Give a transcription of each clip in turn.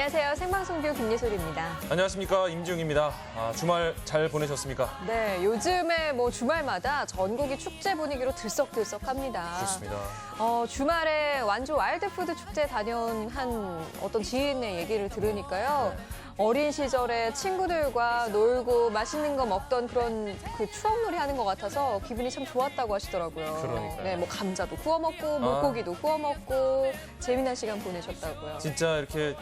안녕하세요. 생방송뷰 김예솔입니다. 안녕하십니까, 임지웅입니다. 주말 잘 보내셨습니까? 네, 요즘에 주말마다 전국이 축제 분위기로 들썩들썩합니다. 그렇습니다. 주말에 완주 와일드푸드 축제 다녀온 한 어떤 지인의 얘기를 들으니까요. 어린 시절에 친구들과 놀고 맛있는 거 먹던 그런 그 추억놀이 하는 것 같아서 기분이 참 좋았다고 하시더라고요. 그러니까요. 네, 감자도 구워 먹고 물고기도 구워 먹고 재미난 시간 보내셨다고요. 진짜 이렇게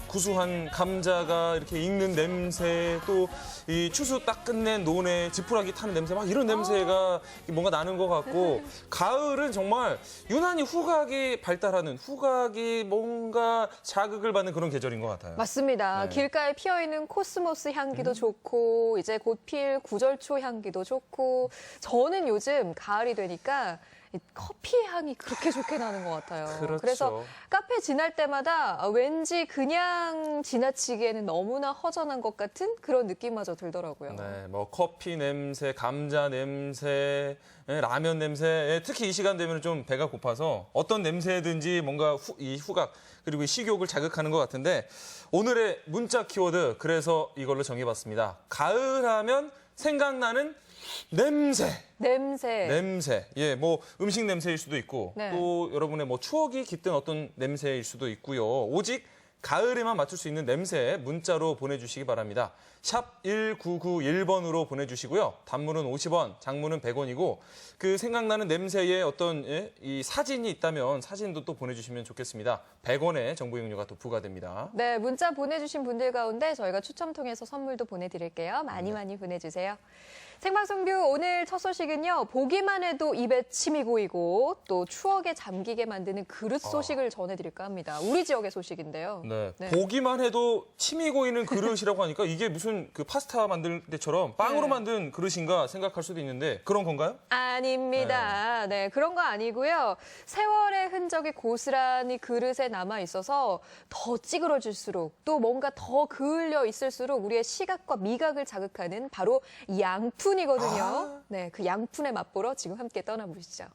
구수한 감자가 이렇게 익는 냄새, 또 이 추수 딱 끝낸 논에 지푸라기 타는 냄새, 막 이런 냄새가 뭔가 나는 것 같고, 가을은 정말 유난히 후각이 발달하는, 후각이 뭔가 자극을 받는 그런 계절인 것 같아요. 맞습니다. 네. 길가에 피어있는 코스모스 향기도 좋고 이제 곧 필 구절초 향기도 좋고 저는 요즘 가을이 되니까 이 커피 향이 그렇게 좋게 나는 것 같아요. 그렇죠. 그래서 카페 지날 때마다 왠지 그냥 지나치기에는 너무나 허전한 것 같은 그런 느낌마저 들더라고요. 네, 커피 냄새, 감자 냄새, 라면 냄새, 특히 이 시간 되면 좀 배가 고파서 어떤 냄새든지 뭔가 이 후각 그리고 이 식욕을 자극하는 것 같은데, 오늘의 문자 키워드 그래서 이걸로 정해봤습니다. 가을하면 생각나는 냄새. 냄새. 예, 음식 냄새일 수도 있고, 네. 또 여러분의 추억이 깃든 어떤 냄새일 수도 있고요. 오직 가을에만 맞출 수 있는 냄새 문자로 보내주시기 바랍니다. 샵 1991번으로 보내주시고요. 단문은 50원, 장문은 100원이고, 그 생각나는 냄새의 어떤 이 사진이 있다면 사진도 또 보내주시면 좋겠습니다. 100원의 정보 이용료가 또 부과됩니다. 네, 문자 보내주신 분들 가운데 저희가 추첨 통해서 선물도 보내드릴게요. 많이 보내주세요. 생방송뷰 오늘 첫 소식은요. 보기만 해도 입에 침이 고이고 또 추억에 잠기게 만드는 그릇 소식을 전해드릴까 합니다. 우리 지역의 소식인데요. 네. 네. 보기만 해도 침이 고이는 그릇이라고 하니까 이게 무슨 파스타 만들 때처럼 빵으로 네. 만든 그릇인가 생각할 수도 있는데 그런 건가요? 아닙니다. 네, 그런 거 아니고요. 세월의 흔적이 고스란히 그릇에 남아 있어서 더 찌그러질수록 또 뭔가 더 그을려 있을수록 우리의 시각과 미각을 자극하는 바로 양푼이거든요. 네, 그 양푼의 맛보러 지금 함께 떠나보시죠.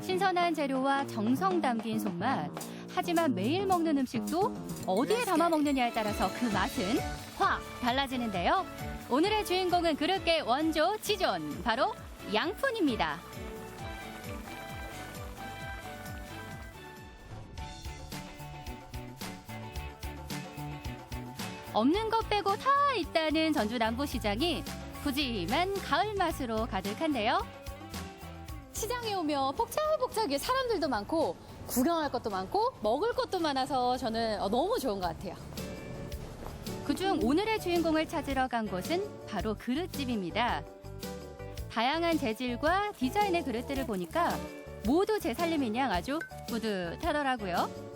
신선한 재료와 정성 담긴 손맛. 하지만 매일 먹는 음식도 어디에 담아 먹느냐에 따라서 그 맛은 확 달라지는데요. 오늘의 주인공은 그릇계 원조 지존, 바로 양푼입니다. 없는 것 빼고 다 있다는 전주 남부시장이 푸짐한 가을 맛으로 가득한데요. 시장에 오면 복작복작하게 사람들도 많고 구경할 것도 많고 먹을 것도 많아서 저는 너무 좋은 것 같아요. 그중 오늘의 주인공을 찾으러 간 곳은 바로 그릇집입니다. 다양한 재질과 디자인의 그릇들을 보니까 모두 제 살림이냥 아주 뿌듯하더라고요.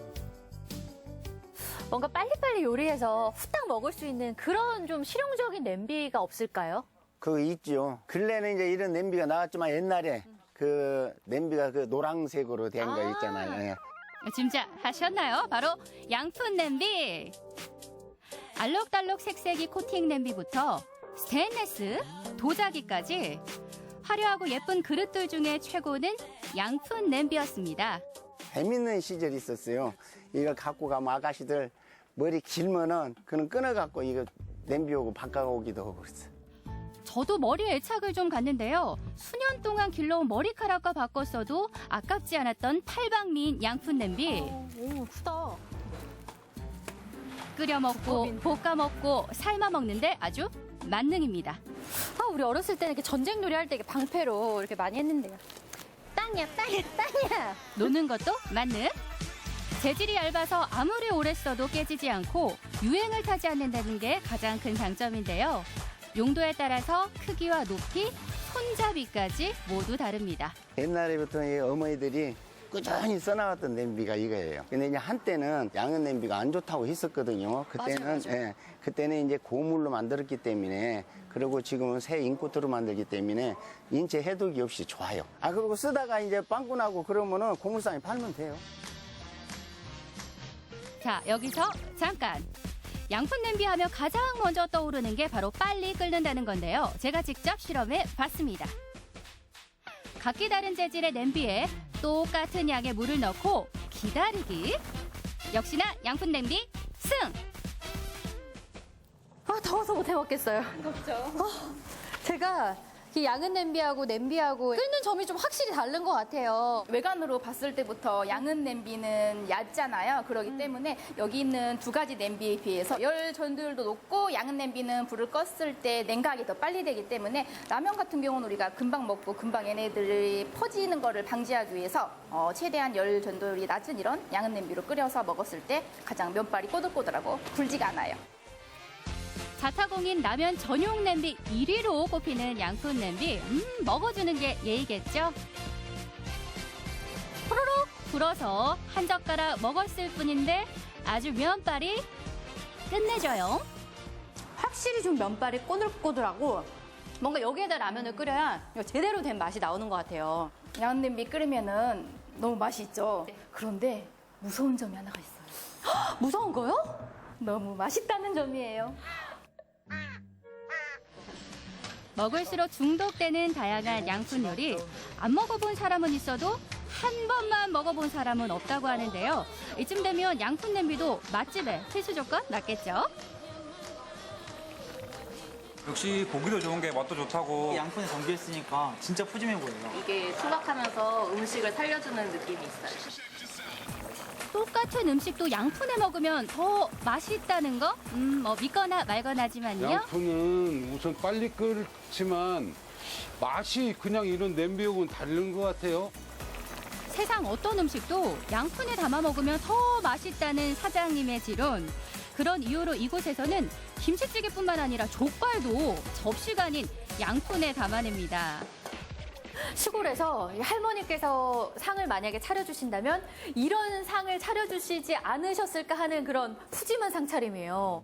뭔가 빨리빨리 요리해서 후딱 먹을 수 있는 그런 좀 실용적인 냄비가 없을까요? 그거 있죠. 근래는 이제 이런 냄비가 나왔지만 옛날에 그 냄비가 그 노란색으로 된 거 있잖아요. 예. 짐작하셨나요? 바로 양푼 냄비. 알록달록 색색이 코팅 냄비부터 스테인레스, 도자기까지 화려하고 예쁜 그릇들 중에 최고는 양푼 냄비였습니다. 재밌는 시절이 있었어요. 이거 갖고 가면 아가씨들 머리 길면은 그는 끊어갖고 이거 냄비 오고 바꿔오기도 하고 그랬어요. 저도 머리에 애착을 좀 갖는데요. 수년 동안 길러온 머리카락과 바꿨어도 아깝지 않았던 팔방미인 양푼 냄비. 오, 크다. 끓여 먹고 볶아 먹고 삶아 먹는데 아주 만능입니다. 우리 어렸을 때는 이렇게 전쟁 놀이 할 때 방패로 이렇게 많이 했는데요. 땅이야. 노는 것도 만능. 재질이 얇아서 아무리 오래 써도 깨지지 않고 유행을 타지 않는다는 게 가장 큰 장점인데요. 용도에 따라서 크기와 높이, 손잡이까지 모두 다릅니다. 옛날에부터 이 어머니들이 꾸준히 써나갔던 냄비가 이거예요. 근데 이제 한때는 양은 냄비가 안 좋다고 했었거든요. 그때는 그때는 이제 고물로 만들었기 때문에, 그리고 지금은 새 인코트로 만들기 때문에 인체 해독이 없이 좋아요. 그리고 쓰다가 이제 빵꾸 나고 그러면은 고물상에 팔면 돼요. 자, 여기서 잠깐. 양푼 냄비 하면 가장 먼저 떠오르는 게 바로 빨리 끓는다는 건데요. 제가 직접 실험해 봤습니다. 각기 다른 재질의 냄비에 똑같은 양의 물을 넣고 기다리기. 역시나 양푼 냄비 승! 아, 더워서 못 해먹겠어요. 덥죠. 제가 이 양은 냄비하고 끓는 점이 좀 확실히 다른 것 같아요. 외관으로 봤을 때부터 양은 냄비는 얕잖아요. 그렇기 때문에 여기 있는 두 가지 냄비에 비해서 열 전도율도 높고 양은 냄비는 불을 껐을 때 냉각이 더 빨리 되기 때문에 라면 같은 경우는 우리가 금방 먹고 금방 얘네들이 퍼지는 거를 방지하기 위해서 최대한 열 전도율이 낮은 이런 양은 냄비로 끓여서 먹었을 때 가장 면발이 꼬들꼬들하고 굴지가 않아요. 자타공인 라면 전용 냄비 1위로 꼽히는 양푼 냄비. 먹어주는 게 예의겠죠? 호로록 불어서 한 젓가락 먹었을 뿐인데 아주 면발이 끝내줘요. 확실히 좀 면발이 꼬들꼬들하고 뭔가 여기에다 라면을 끓여야 제대로 된 맛이 나오는 것 같아요. 양은 냄비 끓이면은 너무 맛이 있죠. 그런데 무서운 점이 하나가 있어요. 무서운 거요? 너무 맛있다는 점이에요. 먹을수록 중독되는 다양한 양푼 요리. 안 먹어본 사람은 있어도 한 번만 먹어본 사람은 없다고 하는데요. 이쯤 되면 양푼 냄비도 맛집의 필수 조건 맞겠죠? 역시 보기도 좋은 게 맛도 좋다고. 양푼에 담겨있으니까 진짜 푸짐해 보여요. 이게 소각하면서 음식을 살려주는 느낌이 있어요. 똑같은 음식도 양푼에 먹으면 더 맛있다는 거? 뭐 믿거나 말거나지만요. 양푼은 우선 빨리 끓지만 맛이 그냥 이런 냄비하고는 다른 것 같아요. 세상 어떤 음식도 양푼에 담아 먹으면 더 맛있다는 사장님의 지론. 그런 이유로 이곳에서는 김치찌개뿐만 아니라 족발도 접시가 아닌 양푼에 담아냅니다. 시골에서 할머니께서 상을 만약에 차려주신다면 이런 상을 차려주시지 않으셨을까 하는 그런 푸짐한 상차림이에요.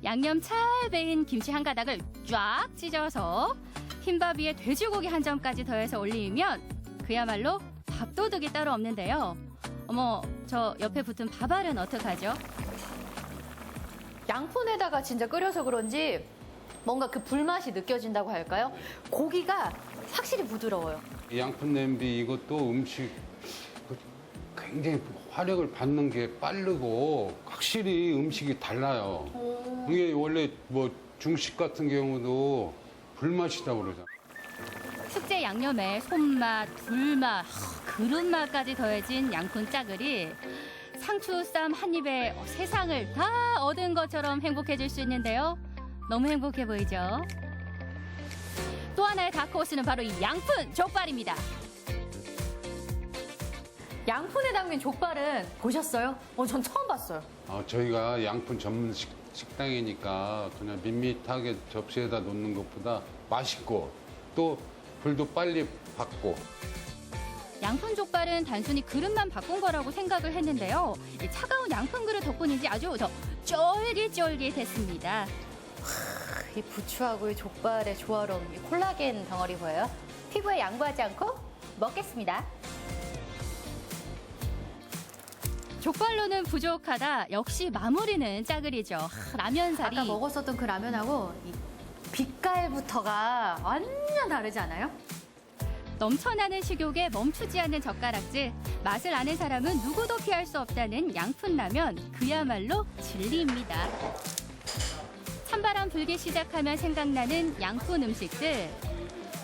양념 잘 배인 김치 한 가닥을 쫙 찢어서 흰밥 위에 돼지고기 한 점까지 더해서 올리면 그야말로 밥도둑이 따로 없는데요. 어머, 저 옆에 붙은 밥알은 어떡하죠? 양푼에다가 진짜 끓여서 그런지 뭔가 그 불맛이 느껴진다고 할까요? 고기가 확실히 부드러워요. 이 양푼 냄비 이것도 음식 굉장히 화력을 받는 게 빠르고 확실히 음식이 달라요. 이게 원래 뭐 중식 같은 경우도 불맛이라고 그러잖아요. 특제 양념에 손맛, 불맛, 그릇맛까지 더해진 양푼 짜글이 상추쌈 한 입에 세상을 다 얻은 것처럼 행복해질 수 있는데요. 너무 행복해 보이죠? 또 하나의 다크호스는 바로 이 양푼 족발입니다. 양푼에 담긴 족발은 보셨어요? 전 처음 봤어요. 저희가 양푼 전문 식당이니까 그냥 밋밋하게 접시에다 놓는 것보다 맛있고 또 불도 빨리 받고. 양푼 족발은 단순히 그릇만 바꾼 거라고 생각을 했는데요. 이 차가운 양푼 그릇 덕분인지 아주 더 쫄깃쫄깃했습니다. 이 부추하고 이 족발의 조화로움, 이 콜라겐 덩어리 보여요? 피부에 양보하지 않고 먹겠습니다. 족발로는 부족하다. 역시 마무리는 짜글이죠. 라면사리. 아까 먹었었던 그 라면하고 이 빛깔부터가 완전 다르지 않아요? 넘쳐나는 식욕에 멈추지 않는 젓가락질. 맛을 아는 사람은 누구도 피할 수 없다는 양푼 라면. 그야말로 진리입니다. 찬바람 불기 시작하면 생각나는 양푼 음식들.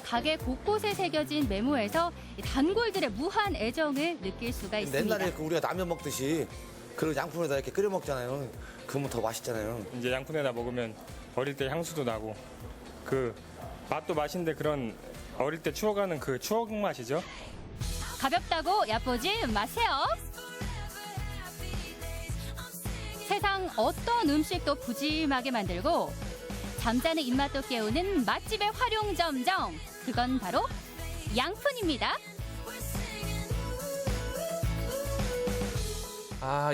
가게 곳곳에 새겨진 메모에서 단골들의 무한 애정을 느낄 수가 있습니다. 옛날에 우리가 라면 먹듯이 그런 양푼에다 이렇게 끓여 먹잖아요. 그러면 더 맛있잖아요. 이제 양푼에다 먹으면 어릴 때 향수도 나고 그 맛도 맛인데 그런 어릴 때 추억하는 그 추억 맛이죠. 가볍다고 얕보지 마세요. 세상 어떤 음식도 푸짐하게 만들고 잠자는 입맛도 깨우는 맛집의 활용점정. 그건 바로 양푼입니다.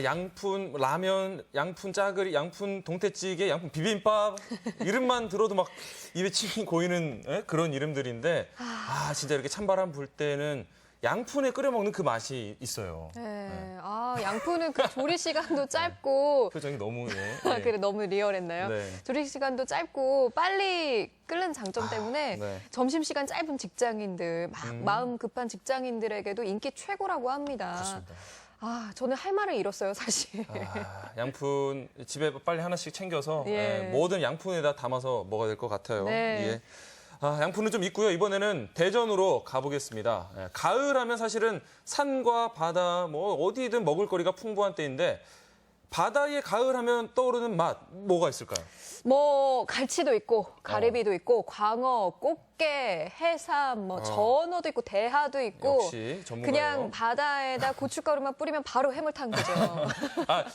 양푼 라면, 양푼 짜글이, 양푼 동태찌개, 양푼 비빔밥 이름만 들어도 막 입에 침이 고이는 그런 이름들인데 진짜 이렇게 찬바람 불 때는 양푼에 끓여 먹는 그 맛이 있어요. 네. 양푼은 그 조리 시간도 짧고 표정이 너무 그래 너무 리얼했나요? 네. 조리 시간도 짧고 빨리 끓는 장점 때문에 네. 점심 시간 짧은 직장인들, 마음 급한 직장인들에게도 인기 최고라고 합니다. 그렇습니다. 저는 할 말을 잃었어요, 사실. 양푼 집에 빨리 하나씩 챙겨서 예. 모든 양푼에다 담아서 먹어야 될 것 같아요. 네. 예. 양푼은 좀 있고요. 이번에는 대전으로 가보겠습니다. 가을 하면 사실은 산과 바다, 뭐 어디든 먹을거리가 풍부한 때인데 바다의 가을 하면 떠오르는 맛, 뭐가 있을까요? 뭐 갈치도 있고 가리비도 있고 광어, 꽃게, 해삼, 뭐 전어도 있고 대하도 있고 역시 전문가예요. 그냥 바다에다 고춧가루만 뿌리면 바로 해물탕 되죠.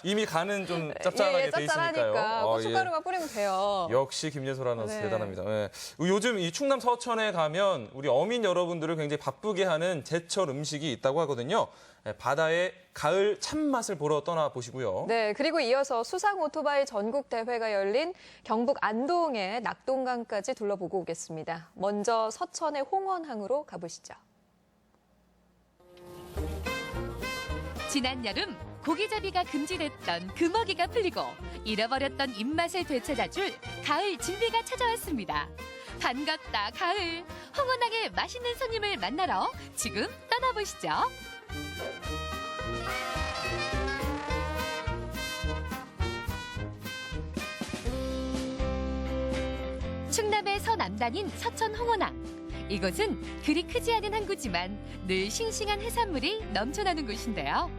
이미 간은 좀 짭짤하게 돼 짭짤하니까 있으니까요. 고춧가루만 뿌리면 돼요. 역시 김예솔 아나운서 네. 대단합니다. 예. 요즘 이 충남 서천에 가면 우리 어민 여러분들을 굉장히 바쁘게 하는 제철 음식이 있다고 하거든요. 바다의 가을 참맛을 보러 떠나보시고요. 네, 그리고 이어서 수상 오토바이 전국 대회가 열린 경북 안동의 낙동강까지 둘러보고 오겠습니다. 먼저 서천의 홍원항으로 가보시죠. 지난 여름 고기잡이가 금지됐던 금어기가 풀리고 잃어버렸던 입맛을 되찾아줄 가을 진비가 찾아왔습니다. 반갑다 가을, 홍원항의 맛있는 손님을 만나러 지금 떠나보시죠. 충남의 서남단인 서천 홍원항. 이곳은 그리 크지 않은 항구지만 늘 싱싱한 해산물이 넘쳐나는 곳인데요.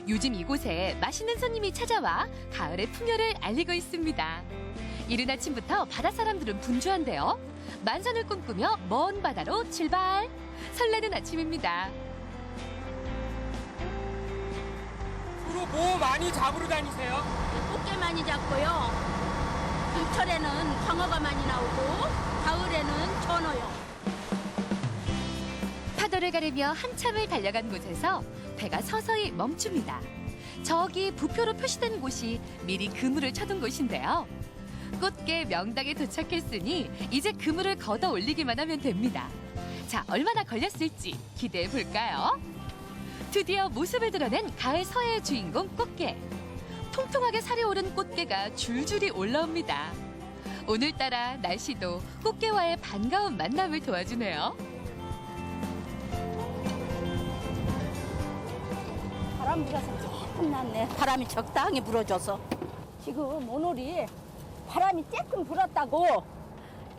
요즘 이곳에 맛있는 손님이 찾아와 가을의 풍요를 알리고 있습니다. 이른 아침부터 바다 사람들은 분주한데요. 만선을 꿈꾸며 먼 바다로 출발! 설레는 아침입니다. 주로 뭐 많이 잡으러 다니세요? 꽃게 많이 잡고요. 봄철에는 광어가 많이 나오고 가을에는 전어요. 파도를 가르며 한참을 달려간 곳에서 배가 서서히 멈춥니다. 저기 부표로 표시된 곳이 미리 그물을 쳐둔 곳인데요. 꽃게 명당에 도착했으니 이제 그물을 걷어 올리기만 하면 됩니다. 자, 얼마나 걸렸을지 기대해 볼까요? 드디어 모습을 드러낸 가을 서해의 주인공 꽃게. 통통하게 살이 오른 꽃게가 줄줄이 올라옵니다. 오늘따라 날씨도 꽃게와의 반가운 만남을 도와주네요. 바람 불어서 조금 났네. 바람이 적당히 불어줘서. 지금 오늘이 바람이 조금 불었다고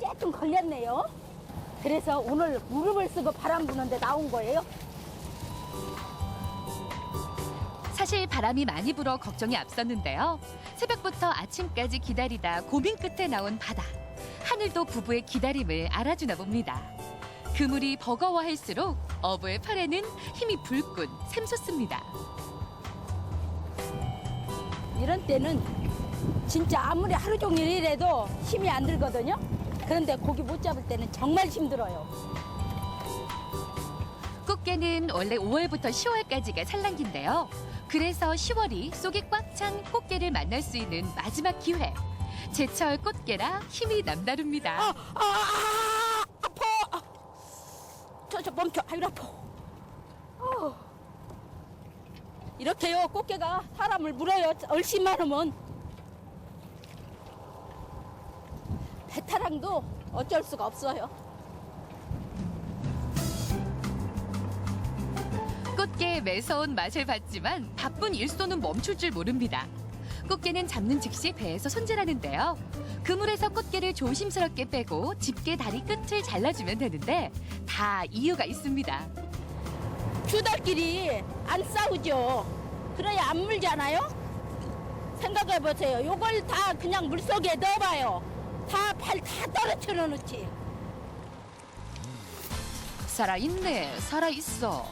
조금 걸렸네요. 그래서 오늘 무릎을 쓰고 바람 부는데 나온 거예요. 사실 바람이 많이 불어 걱정이 앞섰는데요. 새벽부터 아침까지 기다리다 고민 끝에 나온 바다. 하늘도 부부의 기다림을 알아주나 봅니다. 그물이 버거워할수록 어부의 팔에는 힘이 불끈 샘솟습니다. 이런 때는 진짜 아무리 하루 종일 일해도 힘이 안 들거든요. 그런데 고기 못 잡을 때는 정말 힘들어요. 꽃게는 원래 5월부터 10월까지가 산란기인데요. 그래서 10월이 쏙이 꽉 찬 꽃게를 만날 수 있는 마지막 기회. 제철 꽃게라 힘이 남다릅니다. 아파. 저 멈춰. 아이고 아파. 이렇게요. 꽃게가 사람을 물어요. 얼씬만 하면. 배타랑도 어쩔 수가 없어요. 꽃게의 매서운 맛을 봤지만 바쁜 일손은 멈출 줄 모릅니다. 꽃게는 잡는 즉시 배에서 손질하는데요. 그물에서 꽃게를 조심스럽게 빼고 집게 다리 끝을 잘라주면 되는데 다 이유가 있습니다. 주달끼리 안 싸우죠. 그래야 안 물잖아요. 생각해보세요. 요걸 다 그냥 물속에 넣어봐요. 다 발 다 떨어뜨려 놓지. 살아있네, 살아있어.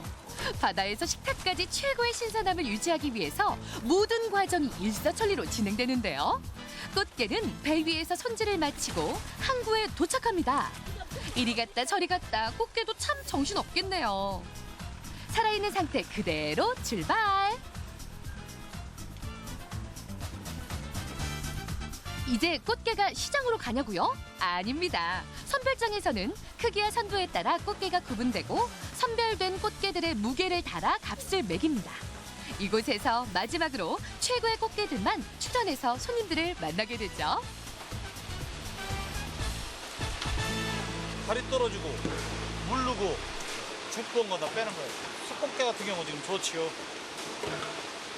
바다에서 식탁까지 최고의 신선함을 유지하기 위해서 모든 과정이 일사천리로 진행되는데요. 꽃게는 배 위에서 손질을 마치고 항구에 도착합니다. 이리 갔다 저리 갔다 꽃게도 참 정신없겠네요. 살아있는 상태 그대로 출발! 이제 꽃게가 시장으로 가냐고요? 아닙니다. 선별장에서는 크기와 선도에 따라 꽃게가 구분되고 선별된 꽃게들의 무게를 달아 값을 매깁니다. 이곳에서 마지막으로 최고의 꽃게들만 추전해서 손님들을 만나게 되죠. 다리 떨어지고 물르고 죽던 거 다 빼는 거예요. 숯꽃게 같은 경우 지금 좋지요.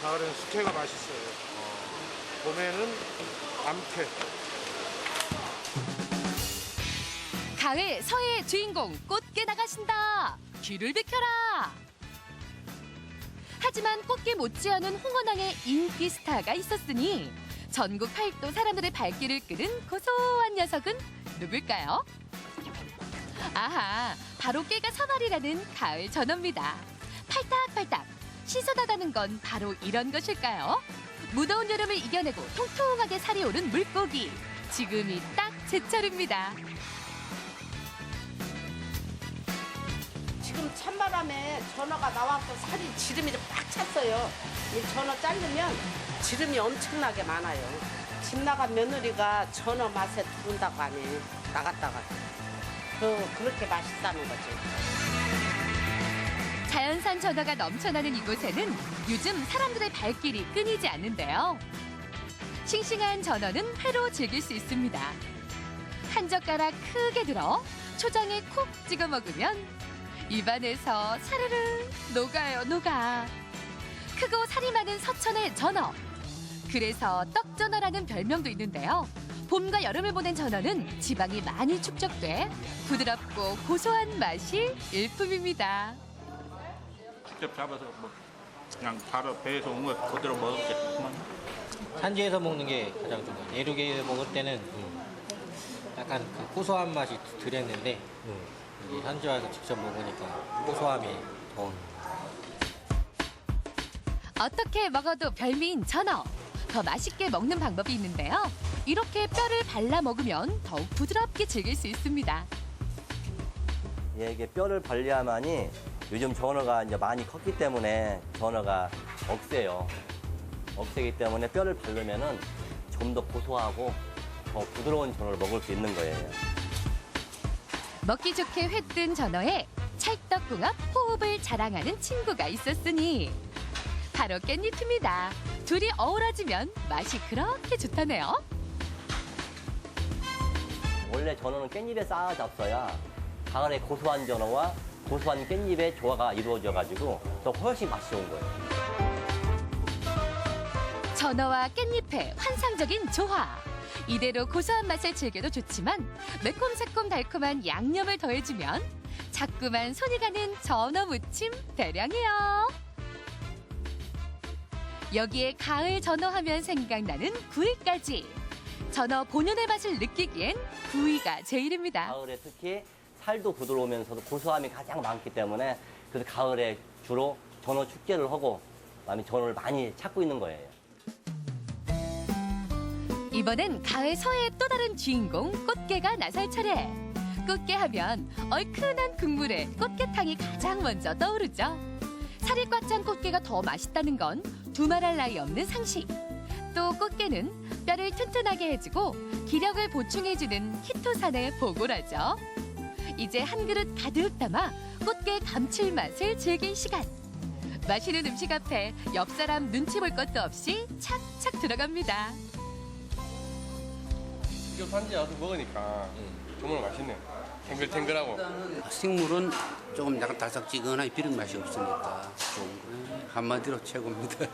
가을엔 숙회가 맛있어요. 봄에는 암캐. 가을 서해의 주인공 꽃게 나가신다. 귀를 비켜라. 하지만 꽃게 못지않은 홍어낭의 인기 스타가 있었으니 전국 팔도 사람들의 발길을 끄는 고소한 녀석은 누굴까요? 아하, 바로 깨가 사발이라는 가을 전어입니다. 팔딱팔딱 신선하다는 건 바로 이런 것일까요? 무더운 여름을 이겨내고 통통하게 살이 오른 물고기. 지금이 딱 제철입니다. 지금 찬바람에 전어가 나와서 살이 지름이 꽉 찼어요. 이 전어 자르면 지름이 엄청나게 많아요. 집 나간 며느리가 전어 맛에 두른다고 하니 나갔다가 그렇게 맛있다는 거지. 자연산 전어가 넘쳐나는 이곳에는 요즘 사람들의 발길이 끊이지 않는데요. 싱싱한 전어는 회로 즐길 수 있습니다. 한 젓가락 크게 들어 초장에 콕 찍어 먹으면 입안에서 사르르 녹아요, 녹아. 크고 살이 많은 서천의 전어. 그래서 떡전어라는 별명도 있는데요. 봄과 여름을 보낸 전어는 지방이 많이 축적돼 부드럽고 고소한 맛이 일품입니다. 직접 잡아서 그냥 바로 배에서 온 거 그대로 먹었겠지만 산지에서 먹는 게 가장 좋아요. 내륙에 먹을 때는 약간 그 고소한 맛이 덜했는데 이 산지 와서 직접 먹으니까 고소함이 더. 어떻게 먹어도 별미인 전어. 더 맛있게 먹는 방법이 있는데요. 이렇게 뼈를 발라 먹으면 더욱 부드럽게 즐길 수 있습니다. 예, 이게 뼈를 발려야만이 요즘 전어가 이제 많이 컸기 때문에 전어가 억세요. 억세기 때문에 뼈를 바르면은 좀 더 고소하고 더 부드러운 전어를 먹을 수 있는 거예요. 먹기 좋게 회 뜬 전어에 찰떡궁합 호흡을 자랑하는 친구가 있었으니 바로 깻잎입니다. 둘이 어우러지면 맛이 그렇게 좋다네요. 원래 전어는 깻잎에 쌓아 잡숴야 가을에 고소한 전어와 고소한 깻잎의 조화가 이루어져가지고 더 훨씬 맛이 좋은 거예요. 전어와 깻잎의 환상적인 조화. 이대로 고소한 맛을 즐겨도 좋지만 매콤새콤 달콤한 양념을 더해주면 자꾸만 손이 가는 전어 무침 대량이요. 여기에 가을 전어 하면 생각나는 구이까지. 전어 본연의 맛을 느끼기엔 구이가 제일입니다. 가을에 특히 살도 부드러우면서도 고소함이 가장 많기 때문에 그래서 가을에 주로 전어 축제를 하고 그다음에 전어를 많이 찾고 있는 거예요. 이번엔 가을 서해의 또 다른 주인공 꽃게가 나설 차례. 꽃게 하면 얼큰한 국물에 꽃게탕이 가장 먼저 떠오르죠. 살이 꽉 찬 꽃게가 더 맛있다는 건 두말할 나위 없는 상식. 또 꽃게는 뼈를 튼튼하게 해주고 기력을 보충해주는 키토산의 보고라죠. 이제 한 그릇 가득 담아 꽃게 감칠맛을 즐길 시간. 맛있는 음식 앞에 옆 사람 눈치 볼 것도 없이 착착 들어갑니다. 직접 산지에 와서 먹으니까 정말 맛있네요. 탱글탱글하고. 생물은 조금 약간 달싹지근한 비린 맛이 없으니까 좀 한마디로 최고입니다.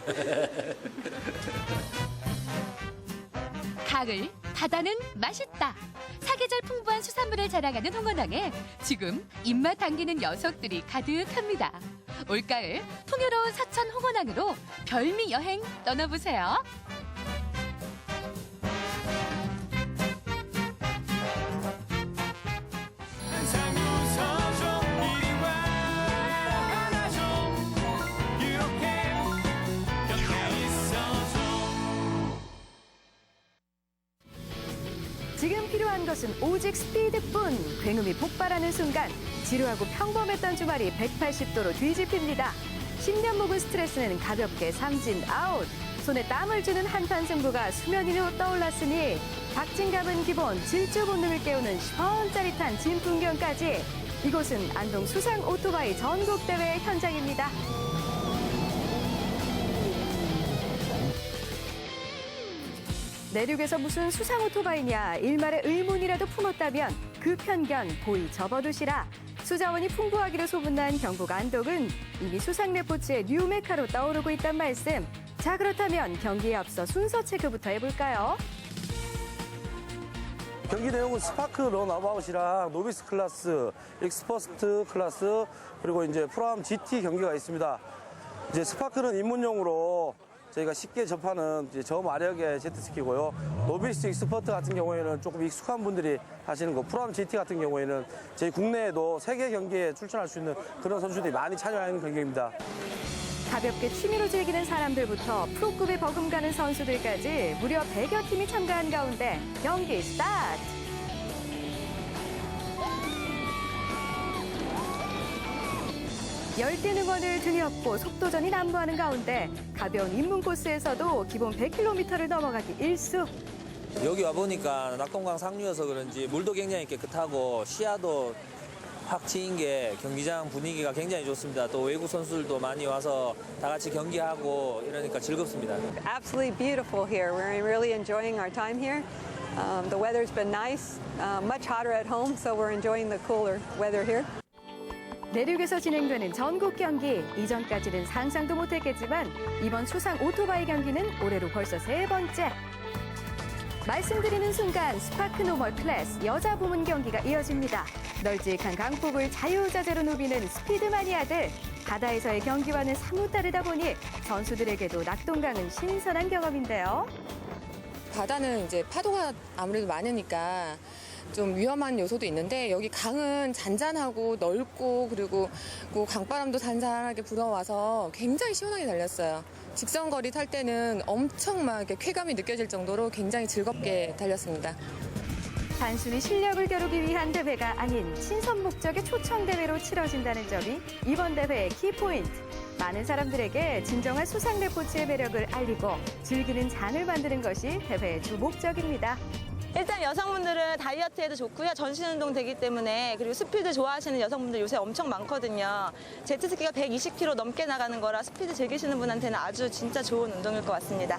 가을 바다는 맛있다. 사계절 풍부한 수산물을 자랑하는 홍어낭에 지금 입맛 당기는 녀석들이 가득합니다. 올가을 풍요로운 사천 홍어낭으로 별미 여행 떠나보세요. 지금 필요한 것은 오직 스피드뿐. 굉음이 폭발하는 순간 지루하고 평범했던 주말이 180도로 뒤집힙니다. 10년 묵은 스트레스는 가볍게 삼진 아웃. 손에 땀을 주는 한판 승부가 수면 위로 떠올랐으니 박진감은 기본, 질주 본능을 깨우는 시원짜릿한 진 풍경까지. 이곳은 안동 수상 오토바이 전국대회 현장입니다. 내륙에서 무슨 수상 오토바이냐 일말의 의문이라도 품었다면 그 편견 고이 접어두시라. 수자원이 풍부하기로 소문난 경북 안동은 이미 수상 레포츠의 뉴메카로 떠오르고 있단 말씀. 자, 그렇다면 경기에 앞서 순서 체크부터 해볼까요? 경기 내용은 스파크 런어바웃이랑 노비스 클래스, 익스퍼스트 클래스, 그리고 이제 프로암 GT 경기가 있습니다. 이제 스파크는 입문용으로 저희가 쉽게 접하는 이제 저마력의 제트스키고요. 노비스 익스퍼트 같은 경우에는 조금 익숙한 분들이 하시는 거, 프로암 GT 같은 경우에는 저희 국내에도 세계 경기에 출전할 수 있는 그런 선수들이 많이 참여하는 경기입니다. 가볍게 취미로 즐기는 사람들부터 프로급에 버금가는 선수들까지 무려 100여 팀이 참가한 가운데 경기 스타트! 열띤 응원을 등에 업고 속도전이 난무하는 가운데 가벼운 입문 코스에서도 기본 100km를 넘어가기 일쑤. 여기 와보니까 낙동강 상류여서 그런지 물도 굉장히 깨끗하고 시야도 확 트인 게 경기장 분위기가 굉장히 좋습니다. 또 외국 선수들도 많이 와서 다 같이 경기하고 이러니까 즐겁습니다. Absolutely beautiful here. We're really enjoying our time here. The weather's been nice, much hotter at home, so we're enjoying the cooler weather here. 내륙에서 진행되는 전국 경기. 이전까지는 상상도 못했겠지만 이번 수상 오토바이 경기는 올해로 벌써 3번째. 말씀드리는 순간 스파크 노멀 클래스 여자 부문 경기가 이어집니다. 널찍한 강폭을 자유자재로 누비는 스피드 마니아들. 바다에서의 경기와는 사뭇 다르다 보니 선수들에게도 낙동강은 신선한 경험인데요. 바다는 이제 파도가 아무래도 많으니까 좀 위험한 요소도 있는데 여기 강은 잔잔하고 넓고 그리고 강바람도 잔잔하게 불어와서 굉장히 시원하게 달렸어요. 직선거리 탈 때는 엄청 막 이렇게 쾌감이 느껴질 정도로 굉장히 즐겁게 달렸습니다. 단순히 실력을 겨루기 위한 대회가 아닌 친선 목적의 초청 대회로 치러진다는 점이 이번 대회의 키포인트. 많은 사람들에게 진정한 수상 레포츠의 매력을 알리고 즐기는 장을 만드는 것이 대회의 주 목적입니다. 일단 여성분들은 다이어트에도 좋고요. 전신 운동 되기 때문에, 그리고 스피드 좋아하시는 여성분들 요새 엄청 많거든요. 제트스키가 120km 넘게 나가는 거라 스피드 즐기시는 분한테는 아주 진짜 좋은 운동일 것 같습니다.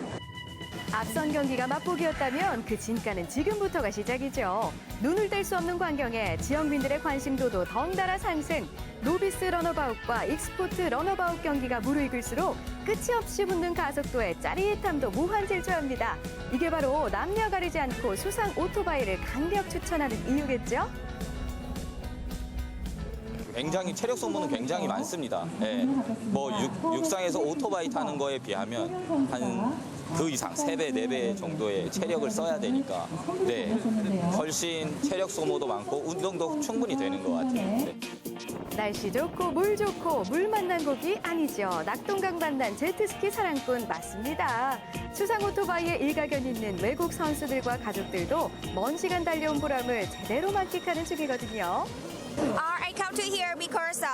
앞선 경기가 맛보기였다면 그 진가는 지금부터가 시작이죠. 눈을 뗄 수 없는 광경에 지역민들의 관심도도 덩달아 상승. 노비스 런어바웃과 익스포트 런어바웃 경기가 무르익을수록 끝이 없이 붙는 가속도에 짜릿함도 무한질주합니다. 이게 바로 남녀 가리지 않고 수상 오토바이를 강력 추천하는 이유겠죠? 굉장히 체력 소모는 굉장히 많습니다. 예, 뭐 육상에서 오토바이 타는 거에 비하면 한 그 이상 3배, 4배 정도의 체력을 써야 되니까 네, 훨씬 체력 소모도 많고 운동도 충분히 되는 것 같아요. 네. 날씨 좋고 물 좋고 물 만난 곡이 아니죠. 낙동강 만난 제트스키 사랑꾼 맞습니다. 수상 오토바이에 일가견 있는 외국 선수들과 가족들도 먼 시간 달려온 보람을 제대로 만끽하는 중이거든요. I come to here because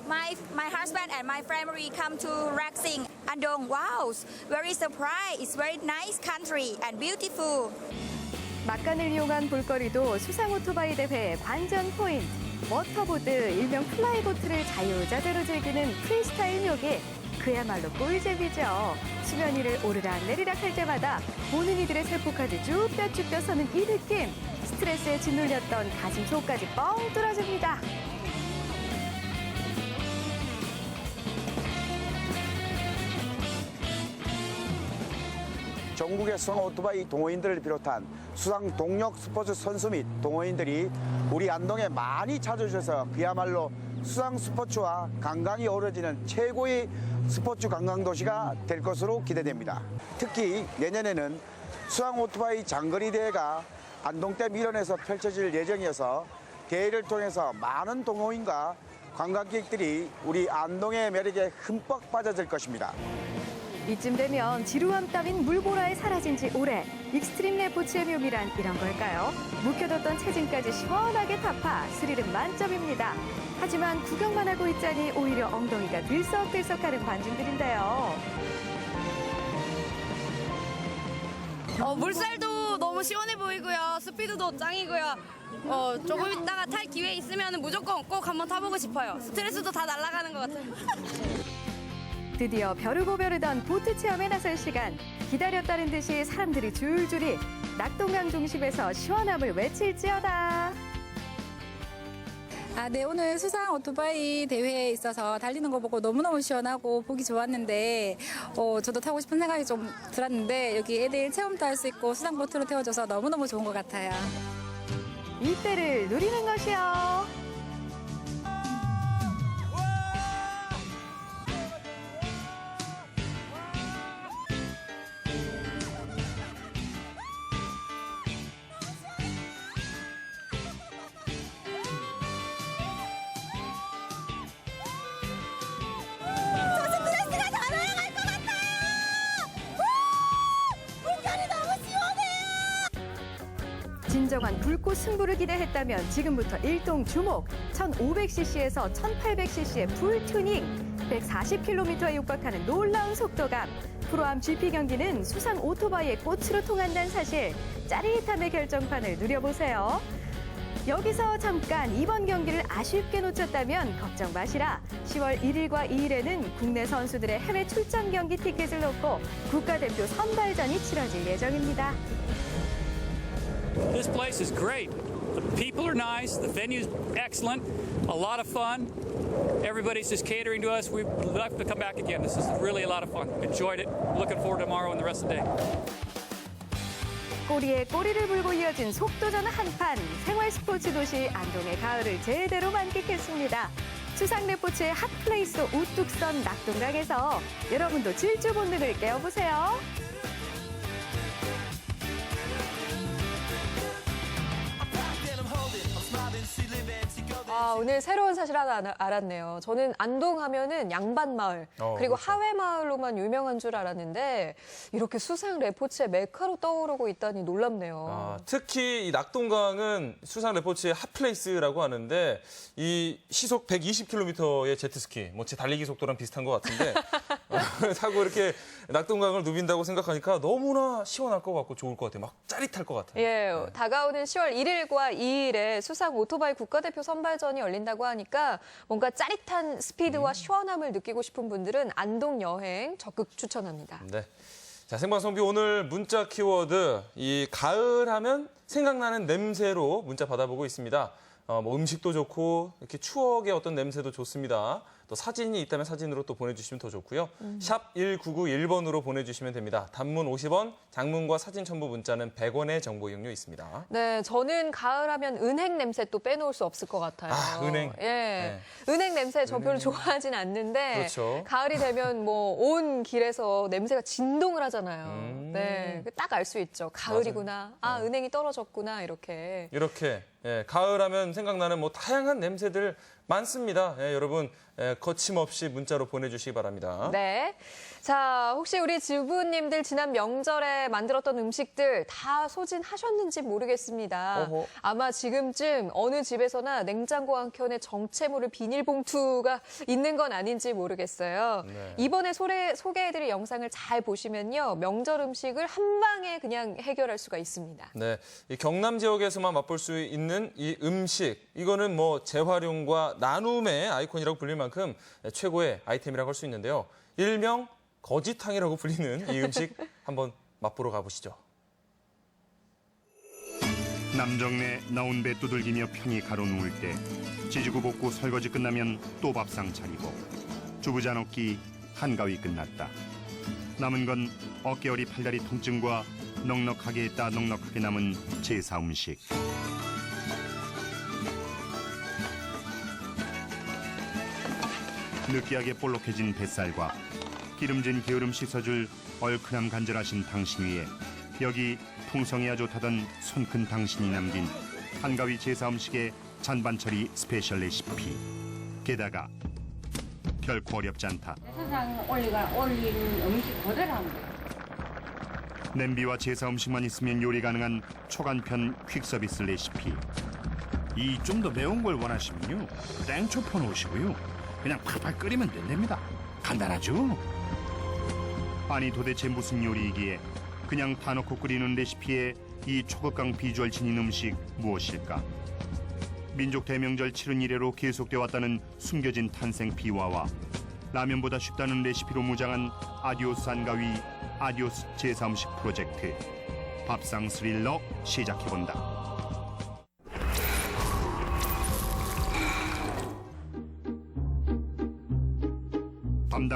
my husband and my family come to Raxing Andong. Wow, very surprised. It's very nice country and beautiful. 막간을 이용한 볼거리도 수상 오토바이 대회의 관전 포인트. 워터보드, 일명 플라이보트를 자유자재로 즐기는 프리스타일 묘기. 그야말로 꿀잼이죠. 수면 위를 오르락 내리락 할 때마다 보는 이들의 세포까지 쭉 서는 이 느낌. 스트레스에 짓눌렸던 가슴 속까지 뻥 뚫어줍니다. 전국의 수상 오토바이 동호인들을 비롯한 수상 동력 스포츠 선수 및 동호인들이 우리 안동에 많이 찾아주셔서 그야말로 수상 스포츠와 관광이 어우러지는 최고의 스포츠 관광 도시가 될 것으로 기대됩니다. 특히 내년에는 수상 오토바이 장거리 대회가 안동댐 일원에서 펼쳐질 예정이어서 대회를 통해서 많은 동호인과 관광객들이 우리 안동의 매력에 흠뻑 빠져들 것입니다. 이쯤 되면 지루함 따윈 물보라에 사라진 지 오래. 익스트림 레포츠의 묘미란 이런 걸까요? 묵혀뒀던 체증까지 시원하게 타파, 스릴은 만점입니다. 하지만 구경만 하고 있자니 오히려 엉덩이가 들썩들썩하는 관중들인데요. 물살도 너무 시원해 보이고요. 스피드도 짱이고요. 조금 있다가 탈 기회 있으면 무조건 꼭 한번 타보고 싶어요. 스트레스도 다 날아가는 것 같아요. 드디어 벼르고 벼르던 보트 체험에 나설 시간. 기다렸다는 듯이 사람들이 줄줄이 낙동강 중심에서 시원함을 외칠지어다. 네, 오늘 수상 오토바이 대회에 있어서 달리는 거 보고 너무너무 시원하고 보기 좋았는데 저도 타고 싶은 생각이 좀 들었는데 여기 애들 체험도 할 수 있고 수상 보트로 태워줘서 너무너무 좋은 것 같아요. 이때를 누리는 것이요. 진정한 불꽃 승부를 기대했다면 지금부터 일동 주목. 1500cc에서 1800cc의 풀 튜닝, 140km에 육박하는 놀라운 속도감. 프로암 GP 경기는 수상 오토바이의 꽃으로 통한다는 사실. 짜릿함의 결정판을 누려보세요. 여기서 잠깐 이번 경기를 아쉽게 놓쳤다면 걱정 마시라. 10월 1일과 2일에는 국내 선수들의 해외 출장 경기 티켓을 놓고 국가대표 선발전이 치러질 예정입니다. This place is great. The people are nice. The venue's excellent. A lot of fun. Everybody's just catering to us. We'd love to come back again. This is really a lot of fun. Enjoyed it. Looking forward to tomorrow and the rest of the day. 꼬리에 꼬리를 물고 이어진 속도전 한판. 생활 스포츠 도시 안동의 가을을 제대로 만끽했습니다. 수상 레포츠의 핫플레이스 우뚝선 낙동강에서 여러분도 질주 본능을 깨워보세요. 오늘 새로운 사실 하나 알았네요. 저는 안동 하면은 양반마을 그리고 그렇죠. 하회마을로만 유명한 줄 알았는데 이렇게 수상 레포츠의 메카로 떠오르고 있다니 놀랍네요. 특히 이 낙동강은 수상 레포츠의 핫플레이스라고 하는데 이 시속 120km의 제트스키, 제 달리기 속도랑 비슷한 것 같은데 타고 이렇게 낙동강을 누빈다고 생각하니까 너무나 시원할 것 같고 좋을 것 같아요. 막 짜릿할 것 같아요. 예, 다가오는 10월 1일과 2일에 수상 오토바이 국가대표 선발전이 열린다고 하니까 뭔가 짜릿한 스피드와 시원함을 느끼고 싶은 분들은 안동 여행 적극 추천합니다. 네. 자, 생방송비 오늘 문자 키워드 이 가을 하면 생각나는 냄새로 문자 받아보고 있습니다. 음식도 좋고 이렇게 추억의 어떤 냄새도 좋습니다. 또 사진이 있다면 사진으로 또 보내주시면 더 좋고요. 샵 1991번으로 보내주시면 됩니다. 단문 50원, 장문과 사진 첨부 문자는 100원의 정보 이용료 있습니다. 네, 저는 가을 하면 은행 냄새 또 빼놓을 수 없을 것 같아요. 은행. 예, 네. 은행 냄새 저 별로 좋아하진 않는데 그렇죠. 가을이 되면 온 길에서 냄새가 진동을 하잖아요. 네, 딱 알 수 있죠. 가을이구나. 은행이 떨어졌구나 이렇게. 이렇게 가을 하면 생각나는 다양한 냄새들 많습니다. 여러분 거침없이 문자로 보내주시기 바랍니다. 네. 자, 혹시 우리 주부님들 지난 명절에 만들었던 음식들 다 소진하셨는지 모르겠습니다. 어허. 아마 지금쯤 어느 집에서나 냉장고 한 켠에 정체모를 비닐봉투가 있는 건 아닌지 모르겠어요. 네. 이번에 소개해드릴 영상을 잘 보시면요. 명절 음식을 한 방에 그냥 해결할 수가 있습니다. 네, 이 경남 지역에서만 맛볼 수 있는 이 음식, 이거는 재활용과 나눔의 아이콘이라고 불릴 만큼 최고의 아이템이라고 할 수 있는데요. 일명 거지탕이라고 불리는 이 음식 한번 맛보러 가보시죠. 남정네 나온 배 두들기며 편히 가로누울 때 지지고 볶고 설거지 끝나면 또 밥상 차리고 주부 잔업기 한가위 끝났다. 남은 건 어깨어리 팔다리 통증과 넉넉하게 했다 넉넉하게 남은 제사 음식. 느끼하게 볼록해진 뱃살과 기름진 게으름 씻어줄 얼큰함 간절하신 당신 위에 여기 풍성해야 좋다던 손큰 당신이 남긴 한가위 제사 음식의 잔반처리 스페셜 레시피. 게다가 결코 어렵지 않다. 세상 올리는 음식 그대로 하면 돼. 냄비와 제사 음식만 있으면 요리 가능한 초간편 퀵서비스 레시피. 이 좀 더 매운 걸 원하시면요, 땡초 퍼놓으시고요, 그냥 팔팔 끓이면 된답니다. 간단하죠? 아니 도대체 무슨 요리이기에 그냥 다 넣고 끓이는 레시피에 이 초극강 비주얼 지닌 음식 무엇일까? 민족 대명절 7은 이래로 계속되어 왔다는 숨겨진 탄생 비화와 라면보다 쉽다는 레시피로 무장한 아디오스 한가위 아디오스 제사 음식 프로젝트. 밥상 스릴러 시작해본다.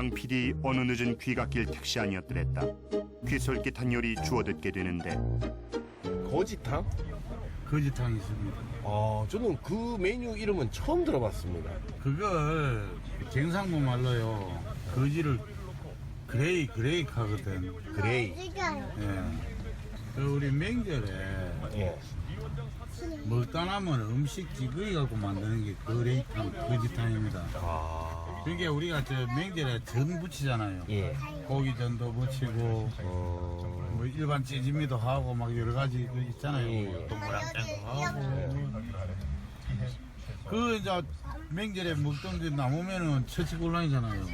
김유랑 PD 어느 늦은 귀갓길 택시 아니었더랬다. 귀솔깃한 요리 주워 듣게 되는데 거지탕? 거지탕이 있습니다. 저는 그 메뉴 이름은 처음 들어봤습니다. 그걸 경상도 말로요. 거지를 그레이 하거든. 그레이. 예. 그 우리 명절에 먹다 남은 음식 찌그리 갖고 만드는 게 그레이탕, 거지탕입니다. 그게 우리가 저 명절에 전 부치잖아요. 고기전도 부치고 뭐 일반 찌짐이도 하고 막 여러 가지 그 있잖아요. 동그랑땡도 하고. 그 이제 명절에 먹던 데 남으면은 처치곤란이잖아요.